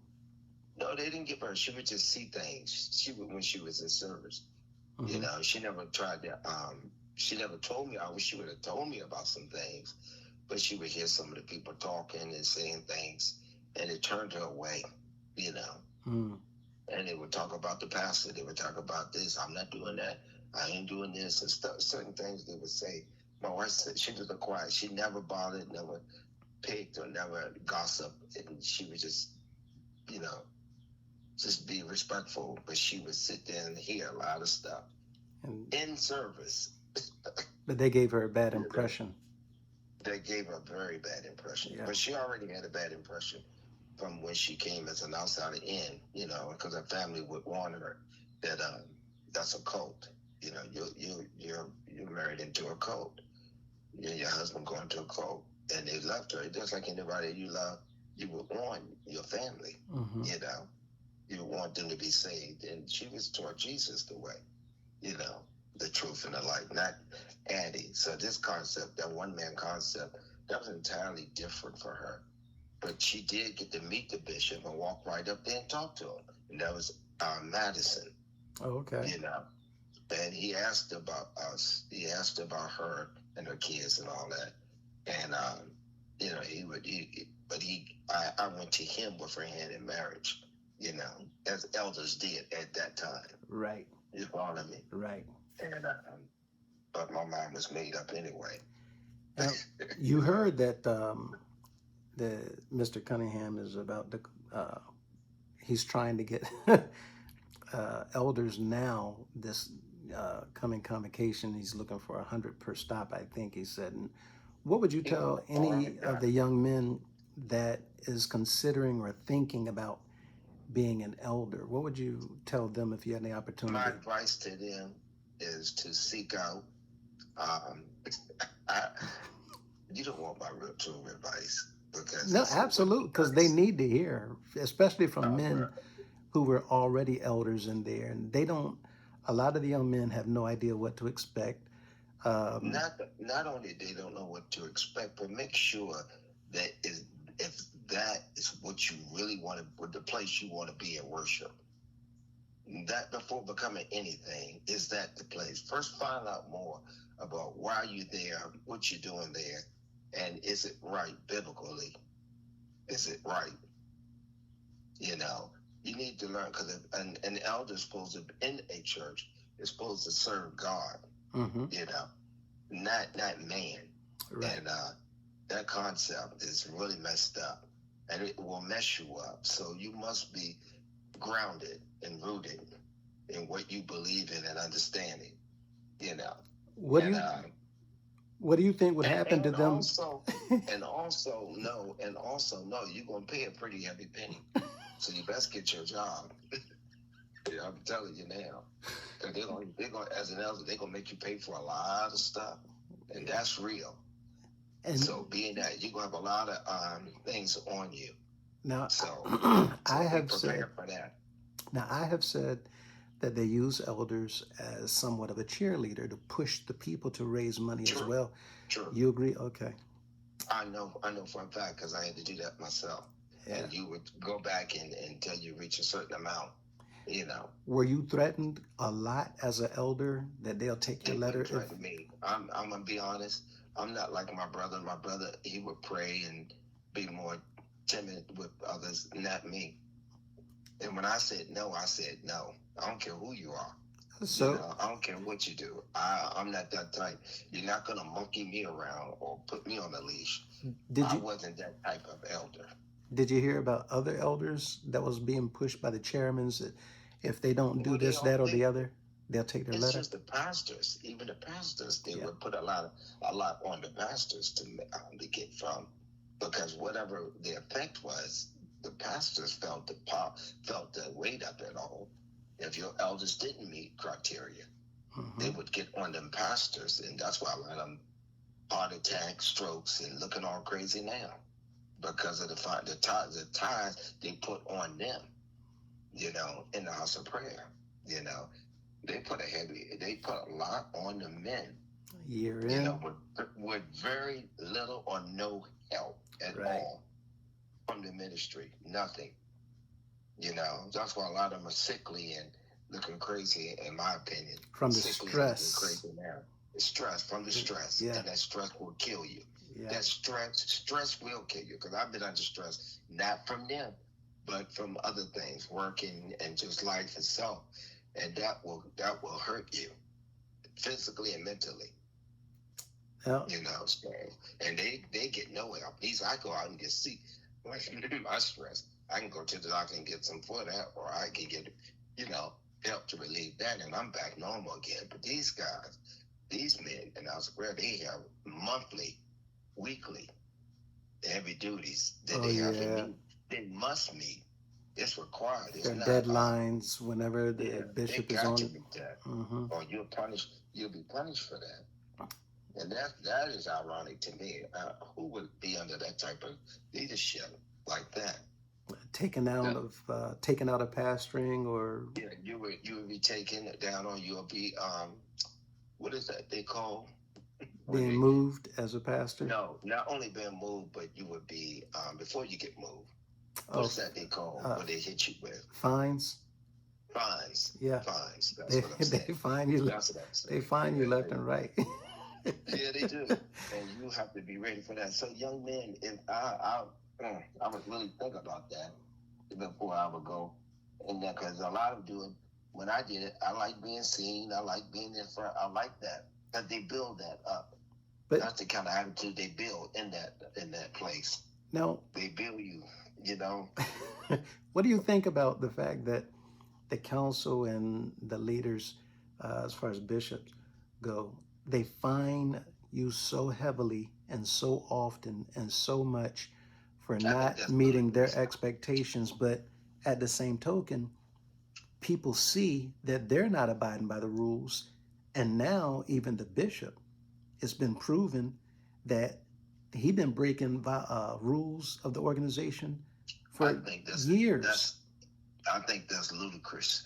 [SPEAKER 2] no, they didn't give her. She would just see things. She would when she was in service.
[SPEAKER 1] Hmm.
[SPEAKER 2] She never tried to. She never told me. I wish she would have told me about some things, but she would hear some of the people talking and saying things, and it turned her away. You know,
[SPEAKER 1] Mm.
[SPEAKER 2] and they would talk about the pastor. They would talk about this. I'm not doing that. I ain't doing this and stuff. Certain things they would say. My wife said she was a quiet. She never bothered, never picked, or never gossiped, and she would you know, just be respectful. But she would sit there and hear a lot of stuff
[SPEAKER 1] And
[SPEAKER 2] in service.
[SPEAKER 1] but they gave her a bad impression.
[SPEAKER 2] That gave her a very bad impression.
[SPEAKER 1] Yeah.
[SPEAKER 2] But she already had a bad impression from when she came as an outsider in, because her family would warn her that that's a cult. You're married into a cult. You and your husband going to a cult, and they left her. Just like anybody you love, you would warn your family.
[SPEAKER 1] Hmm.
[SPEAKER 2] You know, you would want them to be saved, and she was taught Jesus the way. You know, the truth and the light, not Andy. So this concept, that one man concept, that was entirely different for her. But she did get to meet the bishop and walk right up there and talk to him. And that was Madison,
[SPEAKER 1] Oh, okay.
[SPEAKER 2] you know. And he asked about us. He asked about her and her kids and all that. And, I went to him with her hand in marriage, as elders did at that time.
[SPEAKER 1] Right.
[SPEAKER 2] You follow me?
[SPEAKER 1] Right.
[SPEAKER 2] And but my mind was made up anyway.
[SPEAKER 1] Now, you heard that the Mr. Cunningham is about to. He's trying to get elders now. This coming convocation, he's looking for 100 per stop. I think he said. And what would you tell any of the young men that is considering or thinking about being an elder? What would you tell them if you had the
[SPEAKER 2] My
[SPEAKER 1] opportunity?
[SPEAKER 2] advice to them is to seek out. Um, I, you don't want my real true advice because
[SPEAKER 1] No,
[SPEAKER 2] it's so
[SPEAKER 1] absolutely, because they need to hear, especially from men
[SPEAKER 2] right.
[SPEAKER 1] who were already elders in there, and they don't. A lot of the young men have no idea what to expect. Um,
[SPEAKER 2] Not only they don't know what to expect, but make sure that is if that is what you really want to, with the place you want to be in worship. That before becoming anything, is that the place? First, find out more about why you're there, what you're doing there, and is it right biblically? Is it right? You know, you need to learn because an elder is supposed to in a church is supposed to serve God.
[SPEAKER 1] hmm
[SPEAKER 2] You know, not man.
[SPEAKER 1] Right.
[SPEAKER 2] And that concept is really messed up, and it will mess you up. So you must be grounded and rooted in what you believe in and understanding. You know,
[SPEAKER 1] What do
[SPEAKER 2] and
[SPEAKER 1] you What do you think would
[SPEAKER 2] and,
[SPEAKER 1] happen to
[SPEAKER 2] and
[SPEAKER 1] them?
[SPEAKER 2] also and also know you're gonna pay a pretty heavy penny. So you best get your job. Yeah, I'm telling you now. Because they're gonna as an elder, they're gonna make you pay for a lot of stuff. And that's real.
[SPEAKER 1] And
[SPEAKER 2] So being that you're gonna have a lot of things on you.
[SPEAKER 1] Now,
[SPEAKER 2] So,
[SPEAKER 1] I
[SPEAKER 2] be
[SPEAKER 1] have said,
[SPEAKER 2] prepared for that.
[SPEAKER 1] now I have said that they use elders as somewhat of a cheerleader to push the people to raise money as
[SPEAKER 2] True,
[SPEAKER 1] well.
[SPEAKER 2] true.
[SPEAKER 1] You agree? Okay.
[SPEAKER 2] I know for a fact because I had to do that myself.
[SPEAKER 1] Yeah.
[SPEAKER 2] And you would go back and until you reach a certain amount, you know.
[SPEAKER 1] Were you threatened a lot as an elder that they'll take your
[SPEAKER 2] They
[SPEAKER 1] letter
[SPEAKER 2] wouldn't
[SPEAKER 1] if
[SPEAKER 2] threaten me. I'm gonna be honest. I'm not like my brother. My brother, he would pray and be more timid with others, not me. And when I said no, I said no. I don't care who you are. You
[SPEAKER 1] so?
[SPEAKER 2] know, I don't care what you do. I'm not that type. You're not gonna monkey me around or put me on a leash.
[SPEAKER 1] Did
[SPEAKER 2] I
[SPEAKER 1] you
[SPEAKER 2] wasn't that type of elder.
[SPEAKER 1] did you hear about other elders that was being pushed by the chairmen that if they don't do
[SPEAKER 2] Well,
[SPEAKER 1] this, that, or the other, they'll take their
[SPEAKER 2] it's
[SPEAKER 1] letter?
[SPEAKER 2] just the pastors. Even the pastors, they
[SPEAKER 1] Yeah.
[SPEAKER 2] would put a lot on the pastors to get from, because whatever the effect was, the pastors felt the weight of it all. If your elders didn't meet criteria, they would get on them pastors, and that's why a lot of them heart attacks, strokes, and looking all crazy now because of the ties they put on them. You know, in the house of prayer. You know, they put a lot on the men,
[SPEAKER 1] Year
[SPEAKER 2] you
[SPEAKER 1] in,
[SPEAKER 2] know, with very little or no help at
[SPEAKER 1] right?
[SPEAKER 2] all from the ministry. Nothing. You know, that's why a lot of them are sickly and looking crazy, in my opinion.
[SPEAKER 1] From the
[SPEAKER 2] Sickly and looking
[SPEAKER 1] stress.
[SPEAKER 2] crazy now. It's stress, from the stress,
[SPEAKER 1] Yeah.
[SPEAKER 2] and that stress will kill you.
[SPEAKER 1] Yeah.
[SPEAKER 2] That stress will kill you, because I've been under stress, not from them, but from other things, working and just life itself, and that will hurt you physically and mentally.
[SPEAKER 1] Yeah.
[SPEAKER 2] You know, so, and they get no help. I go out and get sick. My stress, I can go to the doctor and get some for that, or I can get, you know, help to relieve that, and I'm back normal again. But these guys, these men, and I swear they have monthly, weekly, heavy duties that they have to meet. They must meet. It's required. It's
[SPEAKER 1] There are
[SPEAKER 2] not
[SPEAKER 1] deadlines whenever the
[SPEAKER 2] they
[SPEAKER 1] bishop is
[SPEAKER 2] got to
[SPEAKER 1] on.
[SPEAKER 2] meet that,
[SPEAKER 1] Mm-hmm.
[SPEAKER 2] or you'll be punished for that. And that is ironic to me. Who would be under that type of leadership like that?
[SPEAKER 1] Taken out of pastoring, or
[SPEAKER 2] Yeah, you would be taken down, or you'll be what is that they call
[SPEAKER 1] being moved as a pastor.
[SPEAKER 2] No, not only being moved, but you would be before you get moved. What
[SPEAKER 1] Oh,
[SPEAKER 2] is that they call what they hit you with?
[SPEAKER 1] fines.
[SPEAKER 2] Fines.
[SPEAKER 1] Yeah.
[SPEAKER 2] Fines. That's what I'm saying.
[SPEAKER 1] They fine you.
[SPEAKER 2] That's what I'm saying.
[SPEAKER 1] They fine you left and right.
[SPEAKER 2] Yeah, they do, and you have to be ready for that. So, young men, if I would really think about that before I would go, and because a lot of doing when I did it, I like being seen, I like being in front, I like that, because they build that up.
[SPEAKER 1] But
[SPEAKER 2] that's the kind of attitude they build in that place.
[SPEAKER 1] Now,
[SPEAKER 2] they build you, you know.
[SPEAKER 1] What do you think about the fact that the council and the leaders, as far as bishops go, they fine you so heavily and so often and so much for not meeting their expectations, but at the same token, people see that they're not abiding by the rules, and now even the bishop, it's been proven that he been breaking rules of the organization for years.
[SPEAKER 2] I think that's ludicrous.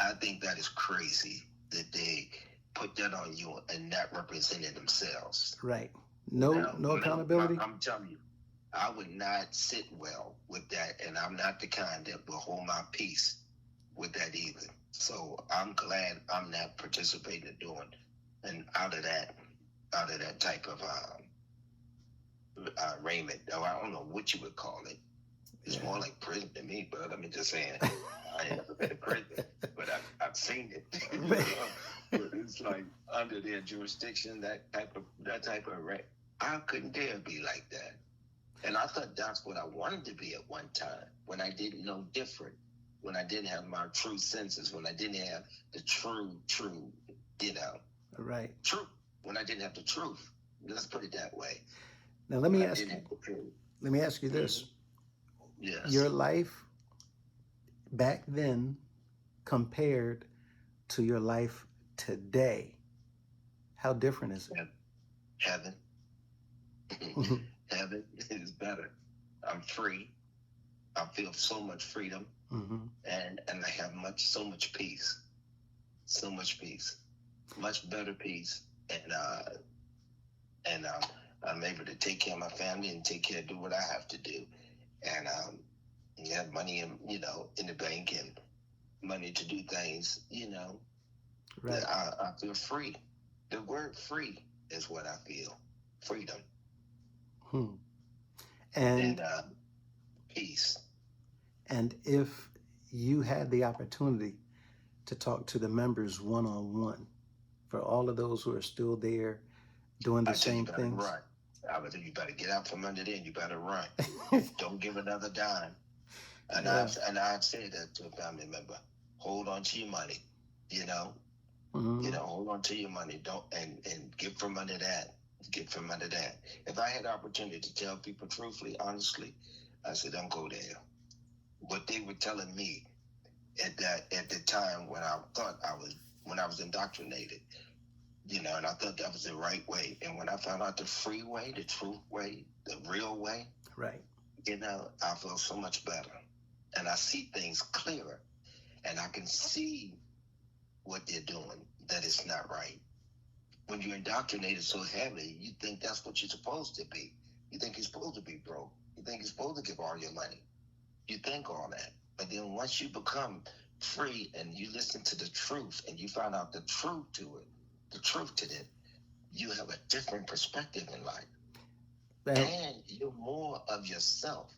[SPEAKER 2] I think that is crazy that they put that on you and not representing themselves.
[SPEAKER 1] Right. No accountability.
[SPEAKER 2] I'm telling you, I would not sit well with that, and I'm not the kind that will hold my peace with that either. So I'm glad I'm not participating in doing and out of that type of arraignment. I don't know what you would call it. It's more like prison to me, but I'm just saying. I ain't never been to prison, but I've seen it. But it's like under their jurisdiction, that type of right. I couldn't dare be like that. And I thought that's what I wanted to be at one time, when I didn't know different, when I didn't have my true senses, when I didn't have the true, you know.
[SPEAKER 1] Right.
[SPEAKER 2] Truth. When I didn't have the truth. Let's put it that way.
[SPEAKER 1] Now let me ask you this.
[SPEAKER 2] Yes.
[SPEAKER 1] Your life back then compared to your life today, how different is it?
[SPEAKER 2] Heaven. Heaven is better. I'm free. I feel so much freedom, and I have so much peace, much better peace, and I'm able to take care of my family and do what I have to do, and have money in the bank and money to do things.
[SPEAKER 1] Right.
[SPEAKER 2] I feel free. The word "free" is what I feel. Freedom
[SPEAKER 1] And
[SPEAKER 2] and peace.
[SPEAKER 1] and if you had the opportunity to talk to the members one on one, for all of those who are still there doing the
[SPEAKER 2] I tell you,
[SPEAKER 1] same
[SPEAKER 2] better
[SPEAKER 1] things.
[SPEAKER 2] run. I would tell you better get out from under there and you better run. Don't give another dime. And
[SPEAKER 1] Yeah.
[SPEAKER 2] I've said that to a family member. Hold on to your money. Hold on to your money. Don't and get from under that. Get from under that. If I had the opportunity to tell people truthfully, honestly, I said, don't go there. What they were telling me at the time when I was indoctrinated, and I thought that was the right way. And when I found out the free way, the truth way, the real way,
[SPEAKER 1] Right.
[SPEAKER 2] I feel so much better. And I see things clearer. And I can see what they're doing, that it's not right. When you're indoctrinated so heavily, you think that's what you're supposed to be. You think you're supposed to be broke. You think you're supposed to give all your money. You think all that. But then once you become free and you listen to the truth and you find out the truth to it, you have a different perspective in life. And you're more of yourself.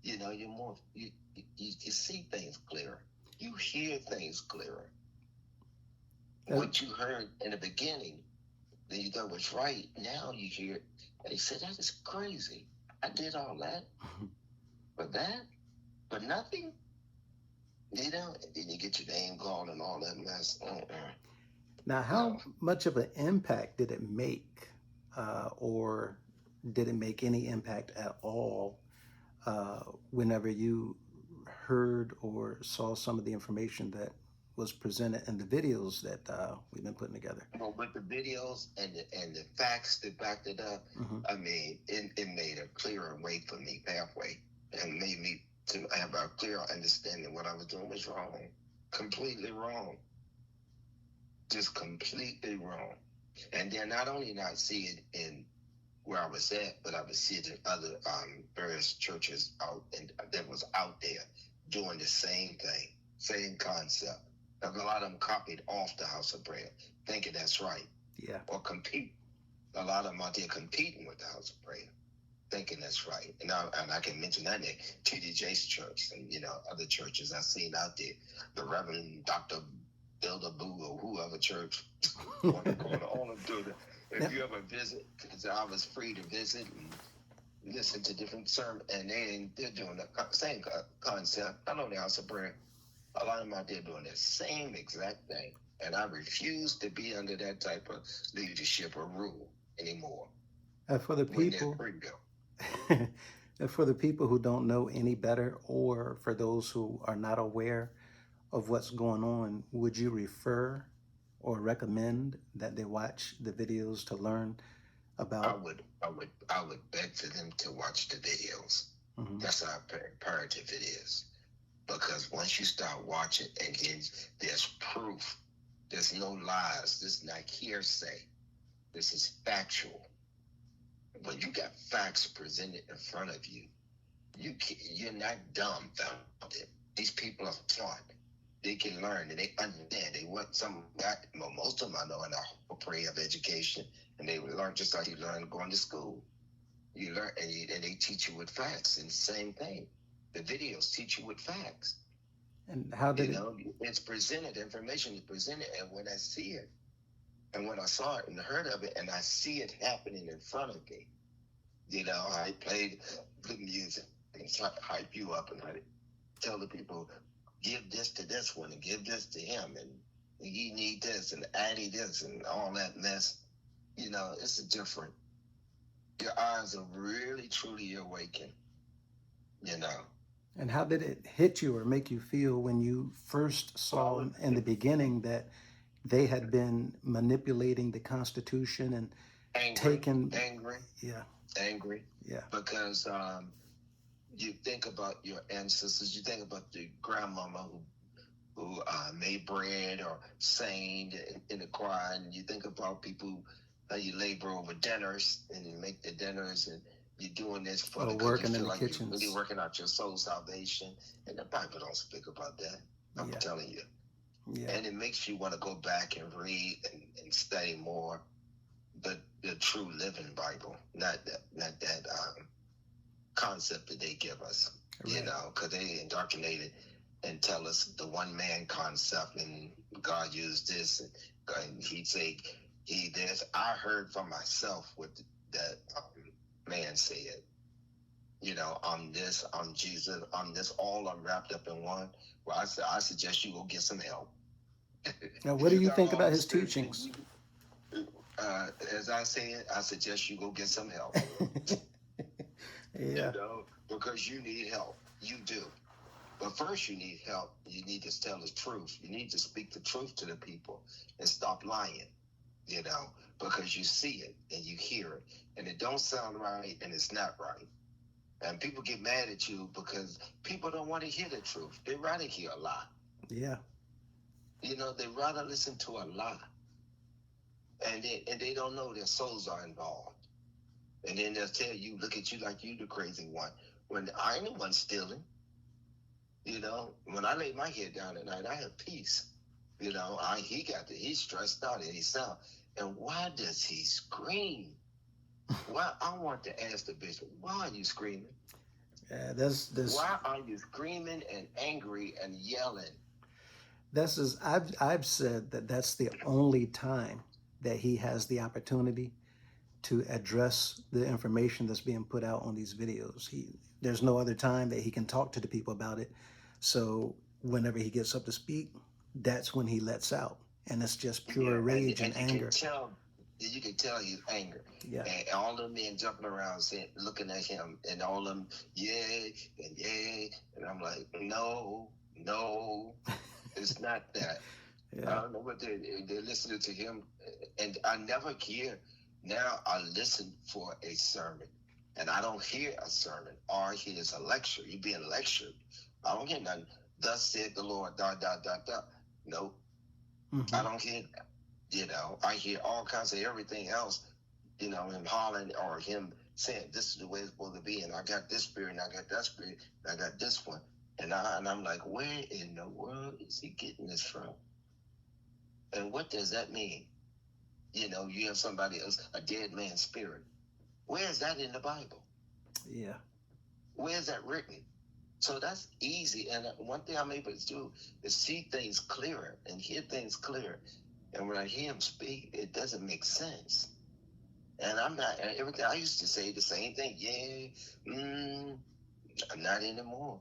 [SPEAKER 2] You're more, you see things clearer. You hear things clearer. What you heard in the beginning that you thought was right, now you hear it. And you say, that is crazy. I did all that. But nothing. And then you get your name called and all that mess.
[SPEAKER 1] Now, how much of an impact did it make, or did it make any impact at all, whenever you heard or saw some of the information that was presented in the videos that we've been putting together?
[SPEAKER 2] Well, with the videos and the facts that backed it up, I mean, it made a clearer way for me, pathway, and made me to have a clear understanding what I was doing was wrong, completely wrong, just completely wrong. And then not only not see it in where I was at, but I would see it in other various churches that was out there doing the same thing, same concept. A lot of them copied off the House of Prayer, thinking that's right.
[SPEAKER 1] Yeah.
[SPEAKER 2] Or compete. A lot of them out there competing with the House of Prayer, thinking that's right. And I can mention that name, T.D. Jakes Church, and other churches I've seen out there. The Reverend Dr. Builder Boo or whoever church on the corner, all of them. If you ever visit, because I was free to visit and listen to different sermons, and they're doing the same concept. I know the House of Prayer. A lot of them out there doing the same exact thing. And I refuse to be under that type of leadership or rule anymore.
[SPEAKER 1] For the people, for the people who don't know any better, or for those who are not aware of what's going on, would you refer or recommend that they watch the videos to learn about?
[SPEAKER 2] I would beg for them to watch the videos. That's how imperative it is. Because once you start watching, again, there's proof. There's no lies. This is not hearsay. This is factual. When you got facts presented in front of you, you're not dumbfounded. These people are taught. They can learn and they understand. They want most of them I know in our prayer of education, and they learn just like you learn going to school. You learn and they teach you with facts, and the same thing. The videos teach you with facts.
[SPEAKER 1] And how did
[SPEAKER 2] it's presented, information is presented, and when I see it, and when I saw it and heard of it, and I see it happening in front of me, I played good music and hype you up, and I tell the people, give this to this one and give this to him, and you need this and Addie this and all that mess. It's different. Your eyes are really truly awakened.
[SPEAKER 1] And how did it hit you or make you feel when you first saw in the beginning that they had been manipulating the Constitution and
[SPEAKER 2] angry.
[SPEAKER 1] Yeah.
[SPEAKER 2] Angry.
[SPEAKER 1] Yeah.
[SPEAKER 2] Because You think about your ancestors. You think about the grandmama who made bread or sang in the choir, and you think about people how you labor over dinners and you make the dinners, and you're doing this for
[SPEAKER 1] Or
[SPEAKER 2] because you
[SPEAKER 1] working in
[SPEAKER 2] feel
[SPEAKER 1] the
[SPEAKER 2] like you're really
[SPEAKER 1] kitchens.
[SPEAKER 2] working out your soul salvation. And the Bible don't speak about that. I'm
[SPEAKER 1] Yeah.
[SPEAKER 2] telling you.
[SPEAKER 1] Yeah.
[SPEAKER 2] And it makes you want to go back and read and study more the true living Bible, not that concept that they give us,
[SPEAKER 1] Right.
[SPEAKER 2] you know, because they indoctrinate it and tell us the one man concept, and God used this, and he'd say he this. I heard from myself what that man said. You know, I'm this, I'm Jesus, I'm this, all I'm wrapped up in one. Well, I suggest you go get some help.
[SPEAKER 1] Now, what
[SPEAKER 2] If
[SPEAKER 1] do
[SPEAKER 2] you
[SPEAKER 1] you
[SPEAKER 2] got
[SPEAKER 1] think
[SPEAKER 2] all
[SPEAKER 1] about
[SPEAKER 2] the
[SPEAKER 1] his
[SPEAKER 2] spirit,
[SPEAKER 1] teachings?
[SPEAKER 2] as I said, I suggest you go get some help.
[SPEAKER 1] Yeah.
[SPEAKER 2] You know, because you need help. You do. But first, you need help. You need to tell the truth. You need to speak the truth to the people and stop lying, you know, because you see it and you hear it, and it don't sound right and it's not right. And people get mad at you because people don't want to hear the truth. They rather hear a lie.
[SPEAKER 1] Yeah.
[SPEAKER 2] You know, they rather listen to a lie. And they don't know their souls are involved. And then they'll tell you, look at you like you the crazy one. When I ain't the one stealing. You know, when I lay my head down at night, I have peace. You know, he's stressed out and he's sound. And why does he scream? Why? I want to ask the bishop, why are you screaming?
[SPEAKER 1] That's
[SPEAKER 2] Why are you screaming and angry and yelling?
[SPEAKER 1] I've said that that's the only time that he has the opportunity to address the information that's being put out on these videos. There's no other time that he can talk to the people about it. So whenever he gets up to speak, that's when he lets out, and it's just pure rage and anger.
[SPEAKER 2] You can tell he's angry.
[SPEAKER 1] Yeah.
[SPEAKER 2] And all the men jumping around saying, looking at him, and all of them, yay and yay. And I'm like, no, it's not that.
[SPEAKER 1] Yeah.
[SPEAKER 2] I don't know what they're listening to him. And I never hear. Now I listen for a sermon. And I don't hear a sermon. All I hear is a lecture. You're being lectured. I don't hear nothing. Thus said the Lord, ... No,
[SPEAKER 1] Mm-hmm.
[SPEAKER 2] I don't hear that. You know, I hear all kinds of everything else, you know, him hollering or him saying, this is the way it's supposed to be. And I got this spirit and I got that spirit and I got this one. And I'm like, where in the world is he getting this from? And what does that mean? You know, you have somebody else, a dead man's spirit. Where is that in the Bible?
[SPEAKER 1] Yeah.
[SPEAKER 2] Where is that written? So that's easy. And one thing I'm able to do is see things clearer and hear things clearer. And when I hear him speak, it doesn't make sense. And I'm not, everything I used to say the same thing. Yeah, not anymore.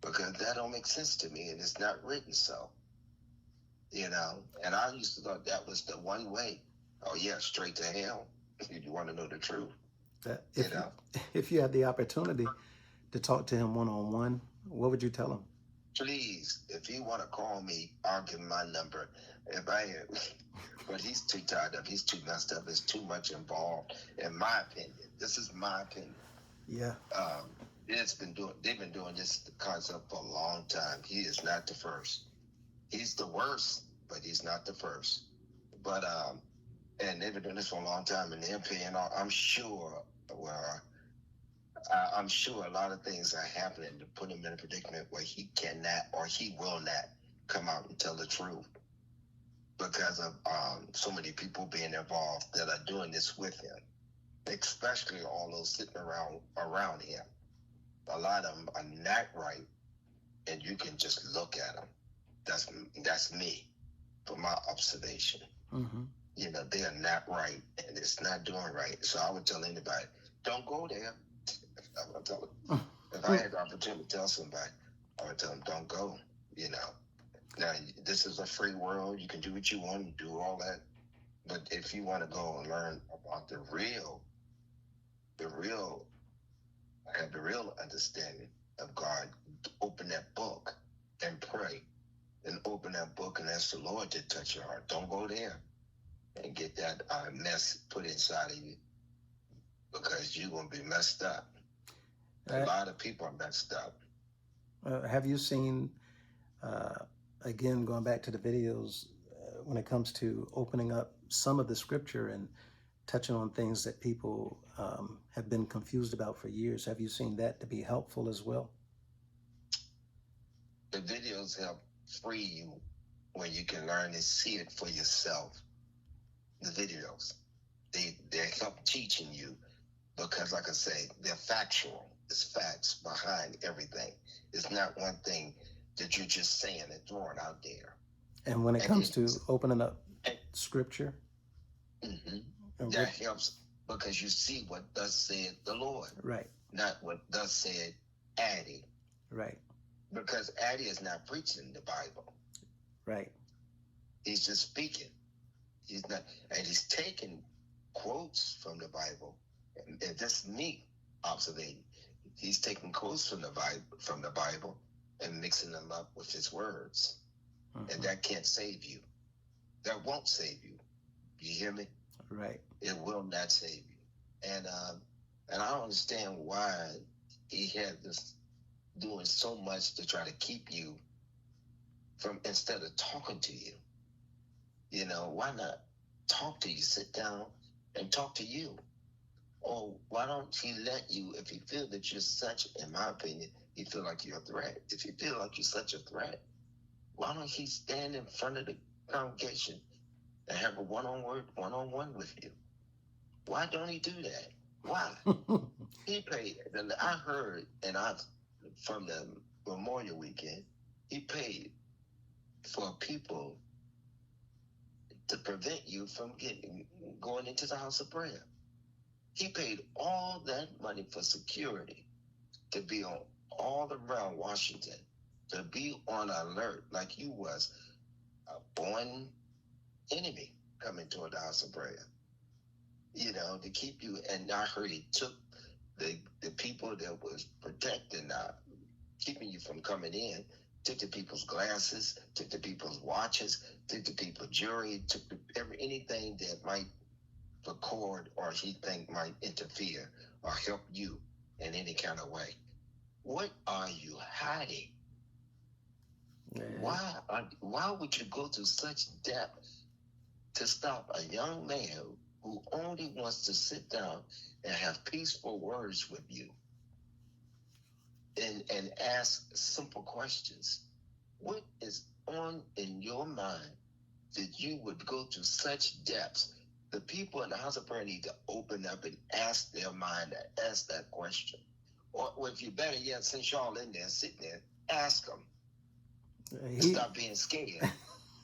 [SPEAKER 2] Because that don't make sense to me and it's not written so. You know, and I used to thought that was the one way. Oh yeah, straight to hell. If you want to know the truth.
[SPEAKER 1] If you had the opportunity to talk to him one-on-one, what would you tell him?
[SPEAKER 2] Please, if he want to call me, I'll give him my number. But he's too tied up. He's too messed up. There's too much involved, in my opinion. This is my opinion.
[SPEAKER 1] Yeah.
[SPEAKER 2] They've been doing this concept for a long time. He is not the first. He's the worst, but he's not the first. But and they've been doing this for a long time, and their opinion, I'm sure a lot of things are happening to put him in a predicament where he cannot or he will not come out and tell the truth because of so many people being involved that are doing this with him, especially all those sitting around him. A lot of them are not right, and you can just look at them. That's me, from my observation.
[SPEAKER 1] Mm-hmm.
[SPEAKER 2] You know, they are not right, and it's not doing right. So I would tell anybody, don't go there. I would tell them. If I had the opportunity to tell somebody, I would tell them, don't go. You know, now this is a free world. You can do what you want and do all that. But if you want to go and learn about the real understanding of God, open that book and pray, and open that book and ask the Lord to touch your heart. Don't go there and get that mess put inside of you, because you're going to be messed up. A lot of people are messed up.
[SPEAKER 1] Have you seen, uh, again, going back to the videos, when it comes to opening up some of the scripture and touching on things that people have been confused about for years? Have you seen that to be helpful as well?
[SPEAKER 2] The videos help free you when you can learn and see it for yourself. The videos, they help teaching you because, like I say, they're factual. It's facts behind everything. It's not one thing that you're just saying and throwing out there.
[SPEAKER 1] And when it comes to opening up scripture,
[SPEAKER 2] that helps because you see what thus said the Lord,
[SPEAKER 1] right?
[SPEAKER 2] Not what thus said Addie,
[SPEAKER 1] right?
[SPEAKER 2] Because Addie is not preaching the Bible,
[SPEAKER 1] right?
[SPEAKER 2] He's just speaking. He's not, and he's taking quotes from the Bible, and this is me observating. He's taking quotes from the Bible and mixing them up with his words, and that can't save you. That won't save you. You hear me?
[SPEAKER 1] Right.
[SPEAKER 2] It will not save you. And I don't understand why he had this doing so much to try to keep you from, instead of talking to you. You know, why not talk to you? Sit down and talk to you. Or why don't he let you, if he feel that you're such, in my opinion, he feel like you're a threat. If you feel like you're such a threat, why don't he stand in front of the congregation and have a one-on-one with you? Why don't he do that? Why? He paid. And I heard, from the Memorial Weekend, he paid for people to prevent you from going into the house of prayer. He paid all that money for security to be on all around Washington, to be on alert like you was a born enemy coming toward the house of prayer. You know, to keep you. And I heard he took the people that was protecting, keeping you from coming in, took the people's glasses, took the people's watches, took the people's jewelry, took anything that might record or he think might interfere or help you in any kind of way. What are you hiding? Why would you go to such depth to stop a young man who only wants to sit down and have peaceful words with you and ask simple questions? What is on in your mind that you would go to such depths? The people in the house of prayer need to open up and ask their mind to ask that question. Or if you better yet, since y'all in there sitting there, ask them. Stop being scared.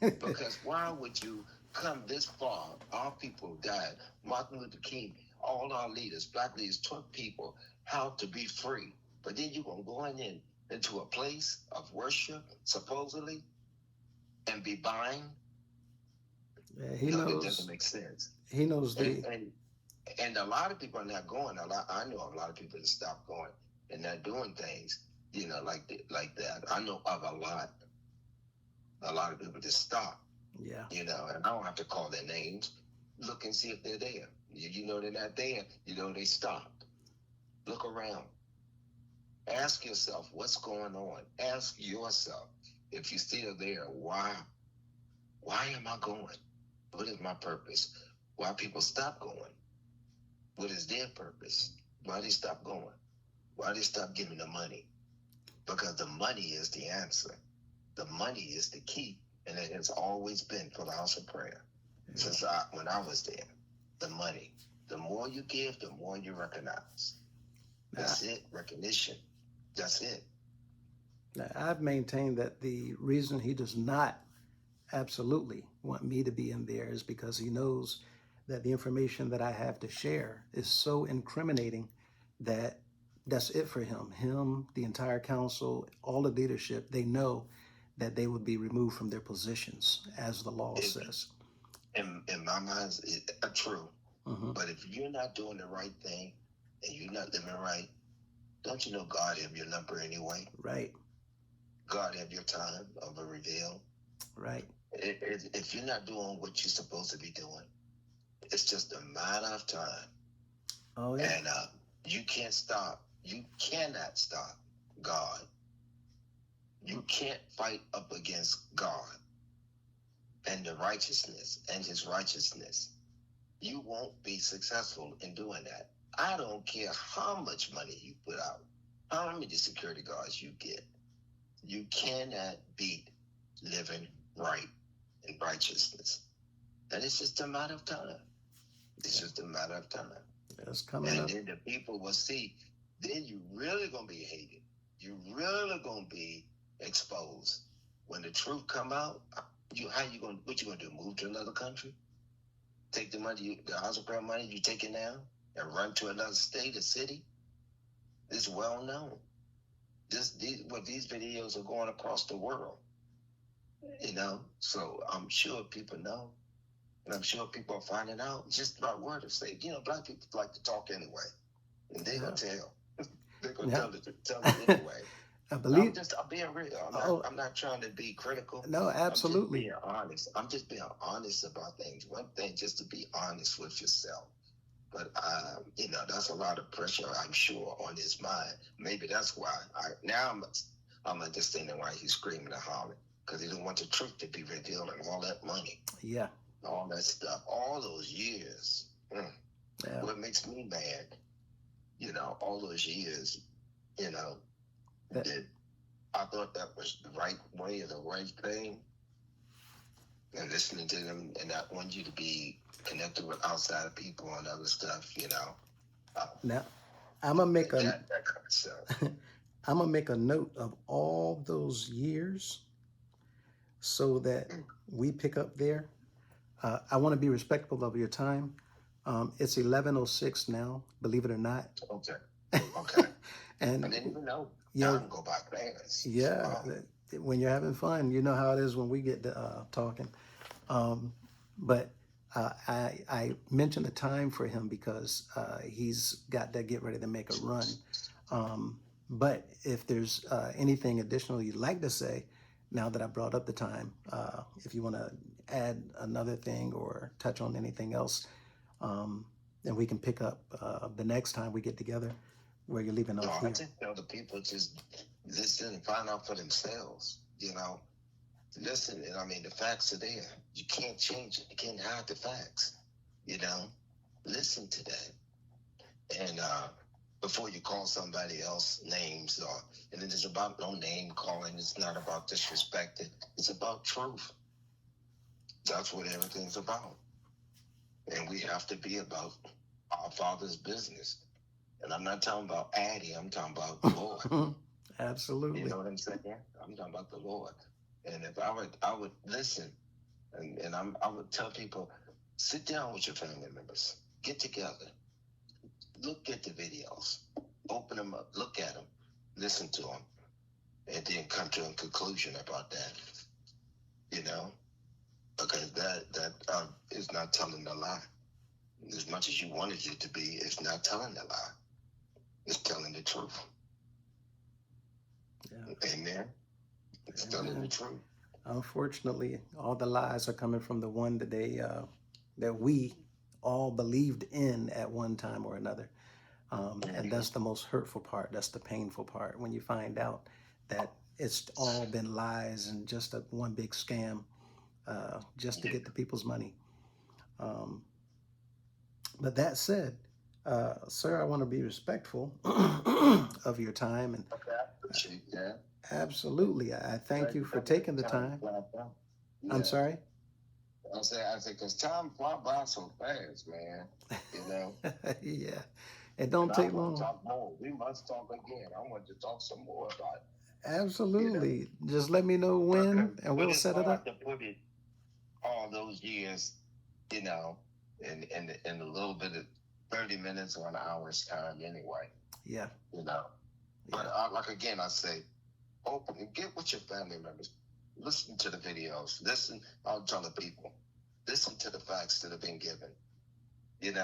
[SPEAKER 2] Because why would you come this far? Our people died. Martin Luther King, all our leaders, black leaders, taught people how to be free. But then you're going to go into a place of worship, supposedly, and be bind?
[SPEAKER 1] He knows.
[SPEAKER 2] That doesn't make sense.
[SPEAKER 1] He knows
[SPEAKER 2] and a lot of people are not going. I know a lot of people that stop going and not doing things, you know, like that. I know of a lot of people that stop.
[SPEAKER 1] Yeah.
[SPEAKER 2] You know, and I don't have to call their names. Look and see if they're there. You know they're not there. You know they stopped. Look around. Ask yourself what's going on. Ask yourself if you're still there. Why am I going? What is my purpose? Why people stop going? What is their purpose? Why they stop going? Why they stop giving the money? Because the money is the answer. The money is the key. And it has always been for the house of prayer. Since when I was there. The money. The more you give, the more you recognize. That's it. Recognition. That's it.
[SPEAKER 1] Now, I've maintained that the reason he does not absolutely want me to be in there is because he knows that the information that I have to share is so incriminating that that's it for him. Him, the entire council, all the leadership, they know that they would be removed from their positions, as the law says.
[SPEAKER 2] In my mind, it's true. Mm-hmm. But if you're not doing the right thing and you're not living right, don't you know God have your number anyway?
[SPEAKER 1] Right.
[SPEAKER 2] God have your time of a reveal.
[SPEAKER 1] Right.
[SPEAKER 2] If you're not doing what you're supposed to be doing, it's just a matter of time.
[SPEAKER 1] Oh, yeah.
[SPEAKER 2] And you can't stop You cannot stop God. You can't fight up against God and the righteousness and his righteousness. You won't be successful in doing that. I don't care how much money you put out, how many security guards you get. You cannot beat living right in righteousness. And it's just a matter of time. It's just a matter of time.
[SPEAKER 1] It's coming
[SPEAKER 2] And
[SPEAKER 1] up.
[SPEAKER 2] then the people will see, then you really going to be hated. You really going to be exposed. When the truth come out, what you going to do? Move to another country? Take the money, the house of prayer money, you take it now and run to another state or city? It's well known. These videos are going across the world, so I'm sure people know, and I'm sure people are finding out just by word of say. Black people like to talk anyway, and they're gonna tell. They're gonna tell it anyway.
[SPEAKER 1] I believe.
[SPEAKER 2] I'm being real. I'm not trying to be critical.
[SPEAKER 1] No, absolutely.
[SPEAKER 2] I'm just being honest. I'm just being honest about things. One thing, just to be honest with yourself. But that's a lot of pressure, I'm sure, on his mind. Maybe that's why I'm understanding why he's screaming and hollering, because he didn't want the truth to be revealed and all that money.
[SPEAKER 1] Yeah.
[SPEAKER 2] All that stuff, all those years.
[SPEAKER 1] Yeah.
[SPEAKER 2] What makes me mad, all those years, that I thought that was the right way or the right thing. And listening to them, and I want you to be connected with outside people and other stuff,
[SPEAKER 1] Now, I'm gonna make
[SPEAKER 2] that kind of stuff.
[SPEAKER 1] I'm gonna make a note of all those years, so that we pick up there. I want to be respectful of your time. It's 11:06 now, believe it or not.
[SPEAKER 2] Okay.
[SPEAKER 1] And
[SPEAKER 2] I didn't even know.
[SPEAKER 1] Yeah.
[SPEAKER 2] Time go by fast.
[SPEAKER 1] Yeah. When you're having fun, you know how it is when we get talking. But I mentioned the time for him because he's got to get ready to make a run. But if there's anything additional you'd like to say, now that I brought up the time, if you want to add another thing or touch on anything else, then we can pick up the next time we get together where you're leaving off here.
[SPEAKER 2] I just tell the people just listen and find out for themselves, Listen, the facts are there. You can't change it. You can't hide the facts, Listen to that. And before you call somebody else names, and it is about no name calling. It's not about disrespecting. It's about truth. That's what everything's about. And we have to be about our Father's business. And I'm not talking about Addie. I'm talking about the Lord.
[SPEAKER 1] Absolutely.
[SPEAKER 2] You know what I'm saying? I'm talking about the Lord. And if I would listen, and I would tell people, sit down with your family members, get together, look at the videos, open them up, look at them, listen to them, and then come to a conclusion about that. Because that is not telling a lie. As much as you wanted it to be, it's not telling a lie. It's telling the truth. Yeah. Amen. It's telling the truth.
[SPEAKER 1] Unfortunately, all the lies are coming from the one that that we all believed in at one time or another. And that's the most hurtful part. That's the painful part, when you find out that it's all been lies and just one big scam, just to get the people's money. But that said, sir, I want to be respectful of your time. And
[SPEAKER 2] okay, I appreciate that.
[SPEAKER 1] Absolutely. I thank you for taking the time.
[SPEAKER 2] Yeah.
[SPEAKER 1] I'm sorry?
[SPEAKER 2] I say, because time flies by so fast, man.
[SPEAKER 1] Yeah. It don't take long.
[SPEAKER 2] Talk more. We must talk again. I want to talk some more about it.
[SPEAKER 1] Absolutely. Just let me know when, and we'll set it up.
[SPEAKER 2] To put it all those years, in a little bit of 30 minutes or an hour's time anyway.
[SPEAKER 1] Yeah.
[SPEAKER 2] But like again, I say, open and get with your family members. Listen to the videos. Listen, I'll tell the people. Listen to the facts that have been given. It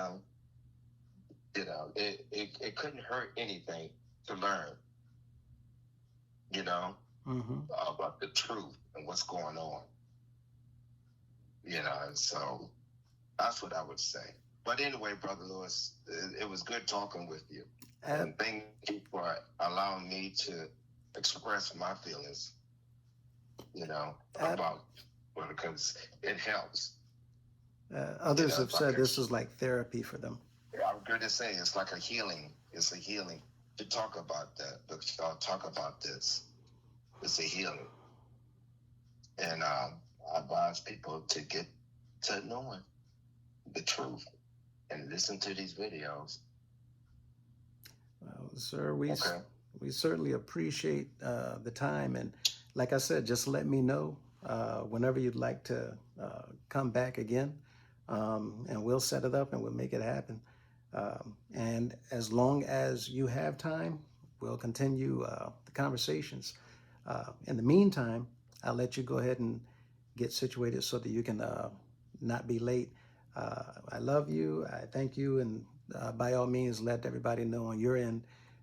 [SPEAKER 2] couldn't hurt anything to learn, about the truth and what's going on. And so that's what I would say. But anyway, Brother Lewis, it was good talking with you.
[SPEAKER 1] Ab-
[SPEAKER 2] And thank you for allowing me to express my feelings,
[SPEAKER 1] ab-
[SPEAKER 2] about, well, because it helps.
[SPEAKER 1] Others have
[SPEAKER 2] It's like
[SPEAKER 1] said this is like therapy for them.
[SPEAKER 2] I'm good to say it's like a healing. It's a healing to talk about that. Talk about this. It's a healing. And I advise people to get to knowing the truth and listen to these videos.
[SPEAKER 1] Well, sir, we certainly appreciate the time, and like I said, just let me know whenever you'd like to come back again, and we'll set it up and we'll make it happen. And as long as you have time, we'll continue the conversations. In the meantime, I'll let you go ahead and get situated so that you can not be late. I love you. I thank you. And by all means, let everybody know on your end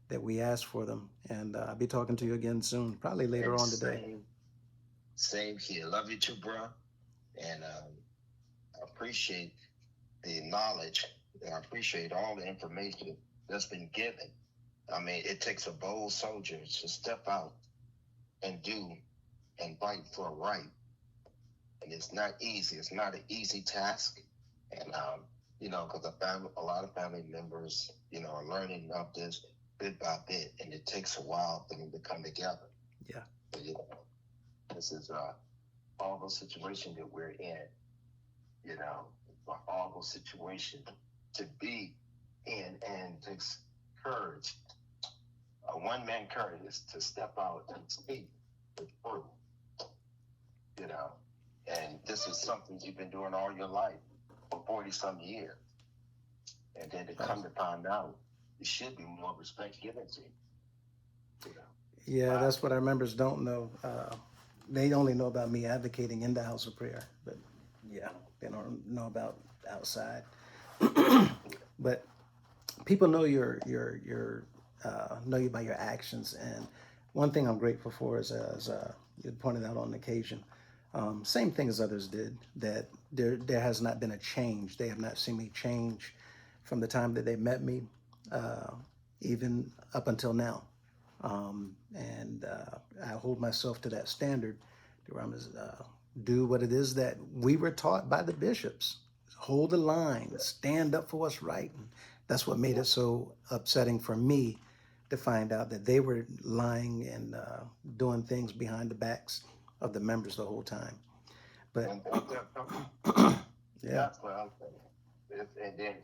[SPEAKER 1] that we asked for them. And I'll be talking to you again soon, probably later on today.
[SPEAKER 2] Same here. Love you too, bro. And I appreciate the knowledge. And I appreciate all the information that's been given. I mean, it takes a bold soldier to step out and do and fight for a right. And it's not easy. It's not an easy task. And, because a lot of family members, are learning of this bit by bit, and it takes a while for them to come together.
[SPEAKER 1] Yeah.
[SPEAKER 2] So, this is a horrible situation that we're in, a horrible situation to be in, and it takes courage, a one-man courage to step out and speak the truth, and this is something you've been doing all your life for 40-some years. And then to come to find out, there should be more respect given to you.
[SPEAKER 1] Yeah, that's what our members don't know. They only know about me advocating in the house of prayer, but yeah, they don't know about outside. But people know know you by your actions, and one thing I'm grateful for is, as you pointed out on occasion, same thing as others did, that there has not been a change. They have not seen me change from the time that they met me, even up until now. And I hold myself to that standard, where I'm do what it is that we were taught by the bishops. Hold the line, stand up for what's right. And that's what made it so upsetting for me to find out that they were lying and doing things behind the backs of the members the whole time. But yeah.
[SPEAKER 2] That's what I'm saying. And then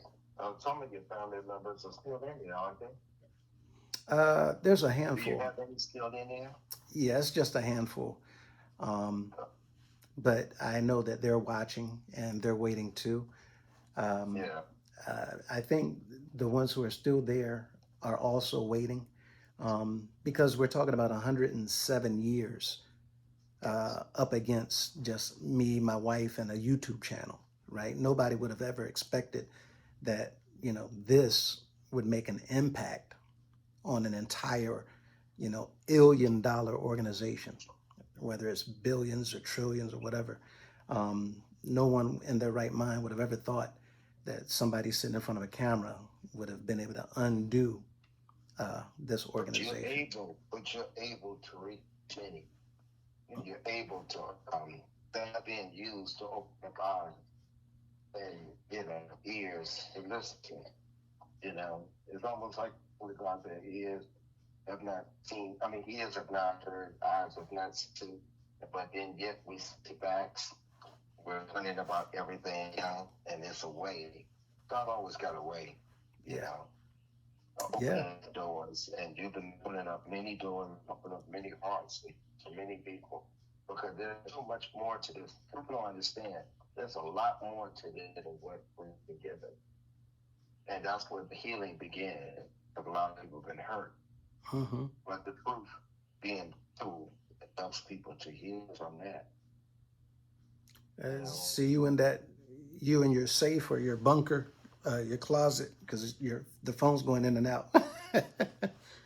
[SPEAKER 2] some of your family members are still in there, aren't they?
[SPEAKER 1] There's a
[SPEAKER 2] Do
[SPEAKER 1] handful.
[SPEAKER 2] you have any still in there?
[SPEAKER 1] Yeah, it's just a handful. But I know that they're watching and they're waiting too. I think the ones who are still there are also waiting, because we're talking about 107 years up against just me, my wife, and a YouTube channel, right? Nobody would have ever expected that, this would make an impact on an entire, $1 billion organization, whether it's billions or trillions or whatever. No one in their right mind would have ever thought that somebody sitting in front of a camera would have been able to undo this organization.
[SPEAKER 2] But you're able to reach many. And you're able to that being used to open up eyes and ears to listen to. It's almost like what God said, ears have not seen. I mean, ears have not heard, eyes have not seen. But then yet we sit back. We're learning about everything, and it's a way. God always got a way, opening doors, and you've been opening up many doors, opening up many hearts to many people, because there's so much more to this. People don't understand. There's a lot more to this than what we're given, and that's where the healing began. Because a lot of people have been hurt, but the truth being told helps people to heal from that.
[SPEAKER 1] See you in that, you in your safe or your bunker, your closet, because the phone's going in and out.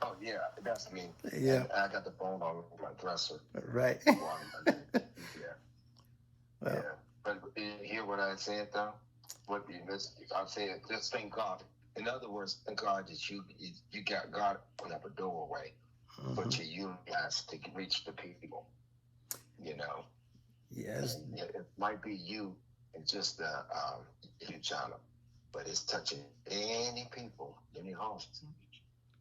[SPEAKER 2] Oh yeah, that's me.
[SPEAKER 1] Yeah,
[SPEAKER 2] and I got the phone on my dresser.
[SPEAKER 1] Right.
[SPEAKER 2] Yeah. Well, yeah. But you hear what I said though? what you miss. I'm saying just thank God. In other words, thank God that you got God open up a doorway for
[SPEAKER 1] Mhm.
[SPEAKER 2] to utilize to reach the people. You know,
[SPEAKER 1] Yes.
[SPEAKER 2] and it might be you and just the YouTube channel, but it's touching any people, any homes.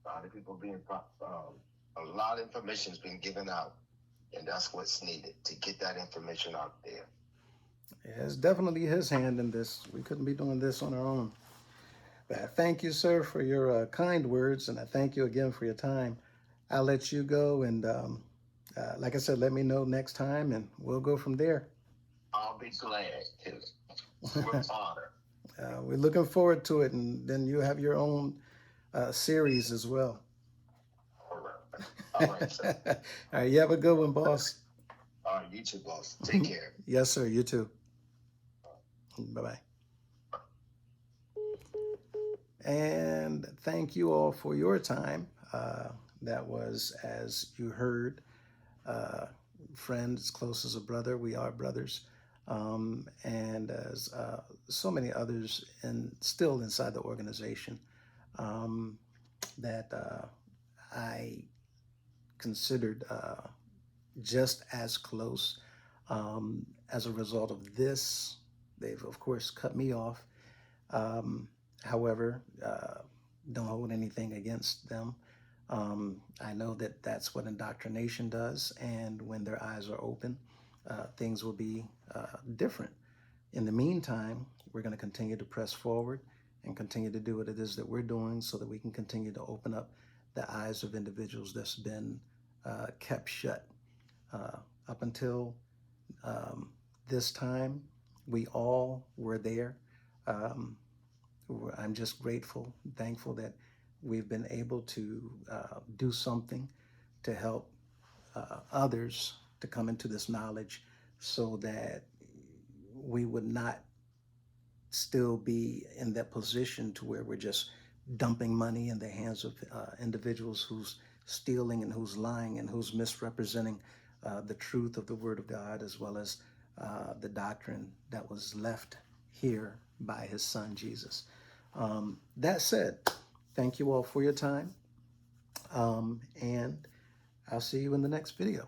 [SPEAKER 2] A lot of people being a lot of information has been given out, and that's what's needed to get that information out there.
[SPEAKER 1] Yeah, it's definitely his hand in this. We couldn't be doing this on our own. But I thank you, sir, for your kind words, and I thank you again for your time. I'll let you go, and like I said, let me know next time, and we'll go from there.
[SPEAKER 2] I'll be glad to. With honor.
[SPEAKER 1] We're looking forward to it, and then you have your own series as well.
[SPEAKER 2] All right. All right, sir.
[SPEAKER 1] All right, you have a good one, boss.
[SPEAKER 2] All right, you too, boss. Take care.
[SPEAKER 1] Yes, sir. You too. Bye bye. And thank you all for your time. That was, as you heard, friend as close as a brother. We are brothers. And as so many others still inside the organization that I considered just as close. As a result of this, they've, of course, cut me off. Um, However, don't hold anything against them. I know that that's what indoctrination does, and when their eyes are open, things will be different. In the meantime, we're going to continue to press forward and continue to do what it is that we're doing so that we can continue to open up the eyes of individuals that's been kept shut. Up until um, this time, we all were there. Um, I'm just grateful, thankful that we've been able to do something to help others to come into this knowledge so that we would not still be in that position to where we're just dumping money in the hands of individuals who's stealing and who's lying and who's misrepresenting the truth of the Word of God, as well as the doctrine that was left here by His Son Jesus. That said, thank you all for your time, and I'll see you in the next video.